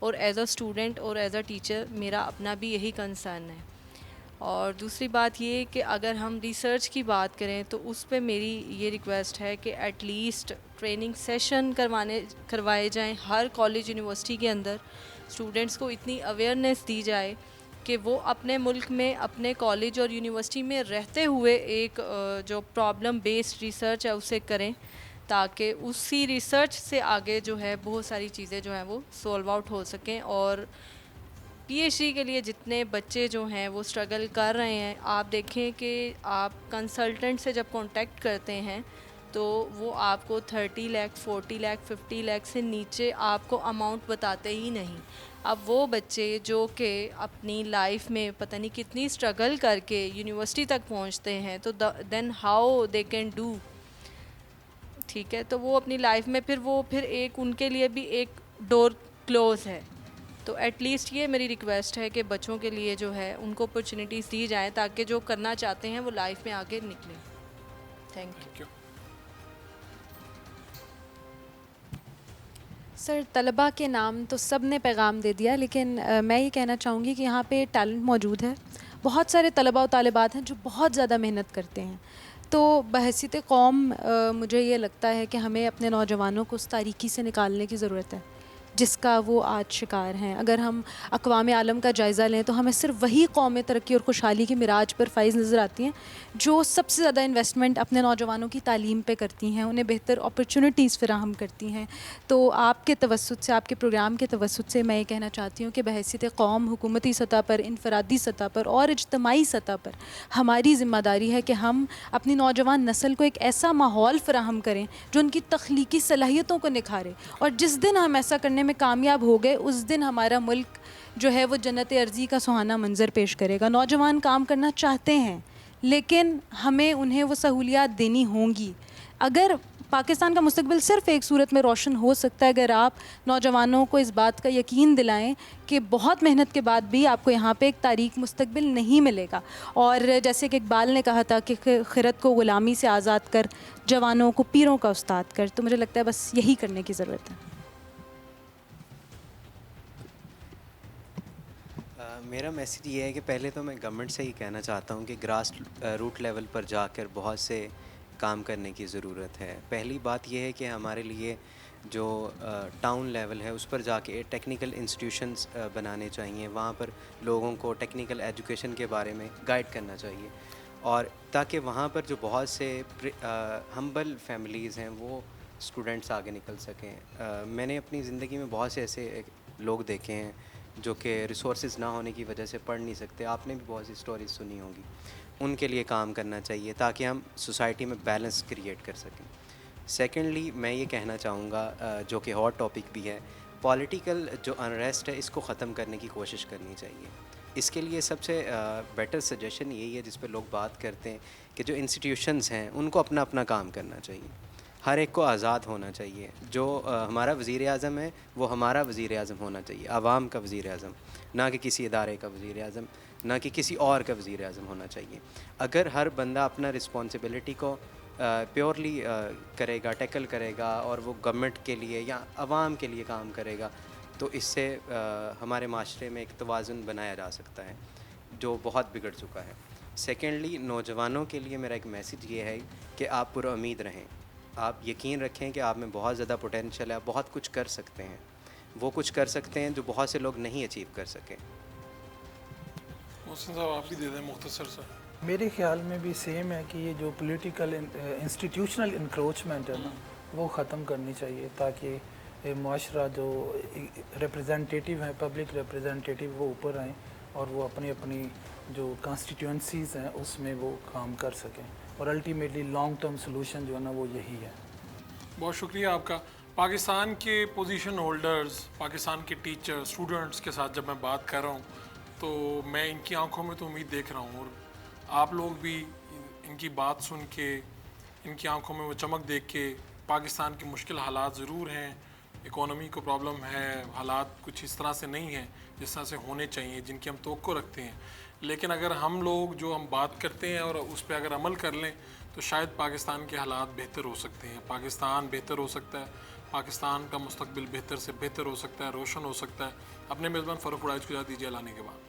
J: और एज अ स्टूडेंट और एज अ टीचर मेरा अपना भी यही कंसर्न है। और दूसरी बात ये कि अगर हम रिसर्च की बात करें तो उस पे मेरी ये रिक्वेस्ट है कि एटलीस्ट ट्रेनिंग सेशन करवाए जाएं हर कॉलेज यूनिवर्सिटी के अंदर। स्टूडेंट्स को इतनी अवेयरनेस दी जाए कि वो अपने मुल्क में, अपने कॉलेज और यूनिवर्सिटी में रहते हुए एक जो प्रॉब्लम बेस्ड रिसर्च है उसे करें, ताकि उसी रिसर्च से आगे जो है बहुत सारी चीज़ें जो हैं वो सॉल्व आउट हो सकें। और पीएचडी के लिए जितने बच्चे जो हैं वो स्ट्रगल कर रहे हैं, आप देखें कि आप कंसल्टेंट से जब कांटेक्ट करते हैं तो वो आपको 30 लाख, 40 लाख, 50 लाख से नीचे आपको अमाउंट बताते ही नहीं। अब वो बच्चे जो कि अपनी लाइफ में पता नहीं कितनी स्ट्रगल करके यूनिवर्सिटी तक पहुंचते हैं, तो then how they can do, ठीक है, तो वो अपनी लाइफ में फिर एक उनके लिए भी एक डोर क्लोज़ है। तो एटलीस्ट ये मेरी रिक्वेस्ट है कि बच्चों के लिए जो है उनको अपॉर्चुनिटीज़ दी जाएँ ताकि जो करना चाहते हैं वो लाइफ में आगे निकलें। Thank you.
H: सर तलबा के नाम तो सब ने पैगाम दे दिया, लेकिन मैं ये कहना चाहूँगी कि यहाँ पे टैलेंट मौजूद है। बहुत सारे तलबा और तालिबात हैं जो बहुत ज़्यादा मेहनत करते हैं। तो बहसीत कौम मुझे ये लगता है कि हमें अपने नौजवानों को उस तारीकी से निकालने की ज़रूरत है जिसका वो आज शिकार हैं। अगर हम अक़वाम आलम का जायज़ा लें तो हमें सिर्फ वही कौमें तरक्की और खुशहाली की मिराज पर फाइज़ नज़र आती हैं जो सबसे ज़्यादा इन्वेस्टमेंट अपने नौजवानों की तालीम पे करती हैं, उन्हें बेहतर अपॉर्चुनिटीज़ फ़राहम करती हैं। तो आपके तवस्सुत से, आपके प्रोग्राम के तवस्सुत से मैं ये कहना चाहती हूँ कि बहैसियत कौम हुकूमती सतह पर, इनफरादी सतह पर और इज्तमाई सतह पर हमारी ज़िम्मेदारी है कि हम अपनी नौजवान नस्ल को एक ऐसा माहौल फ़राहम करें जो उनकी तख्लीकी सलाहियतों को निखारे, और जिस दिन हम ऐसा करने में कामयाब हो गए उस दिन हमारा मुल्क जो है वो जन्नत अर्ज़ी का सुहाना मंज़र पेश करेगा। नौजवान काम करना चाहते हैं लेकिन हमें उन्हें वो सहूलियात देनी होंगी। अगर पाकिस्तान का मुस्तकबिल सिर्फ एक सूरत में रोशन हो सकता है अगर आप नौजवानों को इस बात का यकीन दिलाएं कि बहुत मेहनत के बाद भी आपको यहाँ पे एक तारीक मुस्तकबिल नहीं मिलेगा। और जैसे कि इकबाल ने कहा था कि खिरत को ग़ुलामी से आज़ाद कर, जवानों को पीरों का उस्ताद कर, तो मुझे लगता है बस यही करने की ज़रूरत है।
L: मेरा मैसेज ये है कि पहले तो मैं गवर्नमेंट से ही कहना चाहता हूँ कि ग्रास रूट लेवल पर जाकर बहुत से काम करने की ज़रूरत है। पहली बात यह है कि हमारे लिए जो टाउन लेवल है उस पर जाके टेक्निकल इंस्टीट्यूशंस बनाने चाहिए, वहाँ पर लोगों को टेक्निकल एजुकेशन के बारे में गाइड करना चाहिए, और ताकि वहाँ पर जो बहुत से हम्बल फैमिलीज़ हैं वो स्टूडेंट्स आगे निकल सकें। मैंने अपनी ज़िंदगी में बहुत से ऐसे लोग देखे हैं जो कि रिसोर्सेज ना होने की वजह से पढ़ नहीं सकते। आपने भी बहुत सी स्टोरीज सुनी होंगी। उनके लिए काम करना चाहिए ताकि हम सोसाइटी में बैलेंस क्रिएट कर सकें। सेकेंडली मैं ये कहना चाहूँगा जो कि हॉट टॉपिक भी है, पॉलिटिकल जो अनरेस्ट है इसको ख़त्म करने की कोशिश करनी चाहिए। इसके लिए सबसे बेटर सजेशन यही है जिस पर लोग बात करते हैं कि जो इंस्टीट्यूशंस हैं उनको अपना अपना काम करना चाहिए, हर एक को आज़ाद होना चाहिए। जो हमारा वज़ीर आज़म है वो हमारा वज़ीर आज़म होना चाहिए, आवाम का वज़ीर आज़म, ना कि किसी इदारे का वज़ीर आज़म, ना कि किसी और का वज़ीर आज़म होना चाहिए। अगर हर बंदा अपना रिस्पॉन्सिबिलिटी को प्योरली करेगा, टैकल करेगा और वो गवर्नमेंट के लिए या आवाम के लिए काम करेगा तो इससे हमारे माशरे में एक तवाज़ुन बनाया जा सकता है जो बहुत बिगड़ चुका है। सेकेंडली नौजवानों के लिए मेरा एक मैसेज ये है कि आप पुरुम्मीद रहें, आप यकीन रखें कि आप में बहुत ज़्यादा पोटेंशियल है, आप बहुत कुछ कर सकते हैं, वो कुछ कर सकते हैं जो बहुत से लोग नहीं अचीव कर सके।
A: मोहसिन साहब आप भी दे दें मुख्तसर से।
M: मेरे ख्याल में भी सेम है कि ये जो पॉलिटिकल इंस्टीट्यूशनल इंक्रोचमेंट है ना वो ख़त्म करनी चाहिए ताकि माशरा जो रिप्रेजेंटेटिव हैं, पब्लिक रिप्रेजेंटेटिव, वो ऊपर आएँ और वो अपनी अपनी जो कॉन्स्टिट्यूंसीज़ हैं उसमें वो काम कर सकें, और अल्टीमेटली लॉन्ग टर्म सोल्यूशन जो है ना वो यही है।
A: बहुत शुक्रिया आपका। पाकिस्तान के पोजीशन होल्डर्स, पाकिस्तान के टीचर, स्टूडेंट्स के साथ जब मैं बात कर रहा हूँ तो मैं इनकी आंखों में तो उम्मीद देख रहा हूँ, और आप लोग भी इनकी बात सुन के, इनकी आंखों में वो चमक देख के, पाकिस्तान के मुश्किल हालात ज़रूर हैं, इकोनॉमी को प्रॉब्लम है, हालात कुछ इस तरह से नहीं हैं जिस तरह से होने चाहिए, जिनकी हम तवक्को रखते हैं, लेकिन अगर हम लोग जो हम बात करते हैं और उस पर अगर अमल कर लें तो शायद पाकिस्तान के हालात बेहतर हो सकते हैं, पाकिस्तान बेहतर हो सकता है, पाकिस्तान का मुस्तकबिल बेहतर से बेहतर हो सकता है, रोशन हो सकता है। अपने मेज़बान फ़ारूक उड़ाइच को इजाज़त दीजिए लाने के बाद।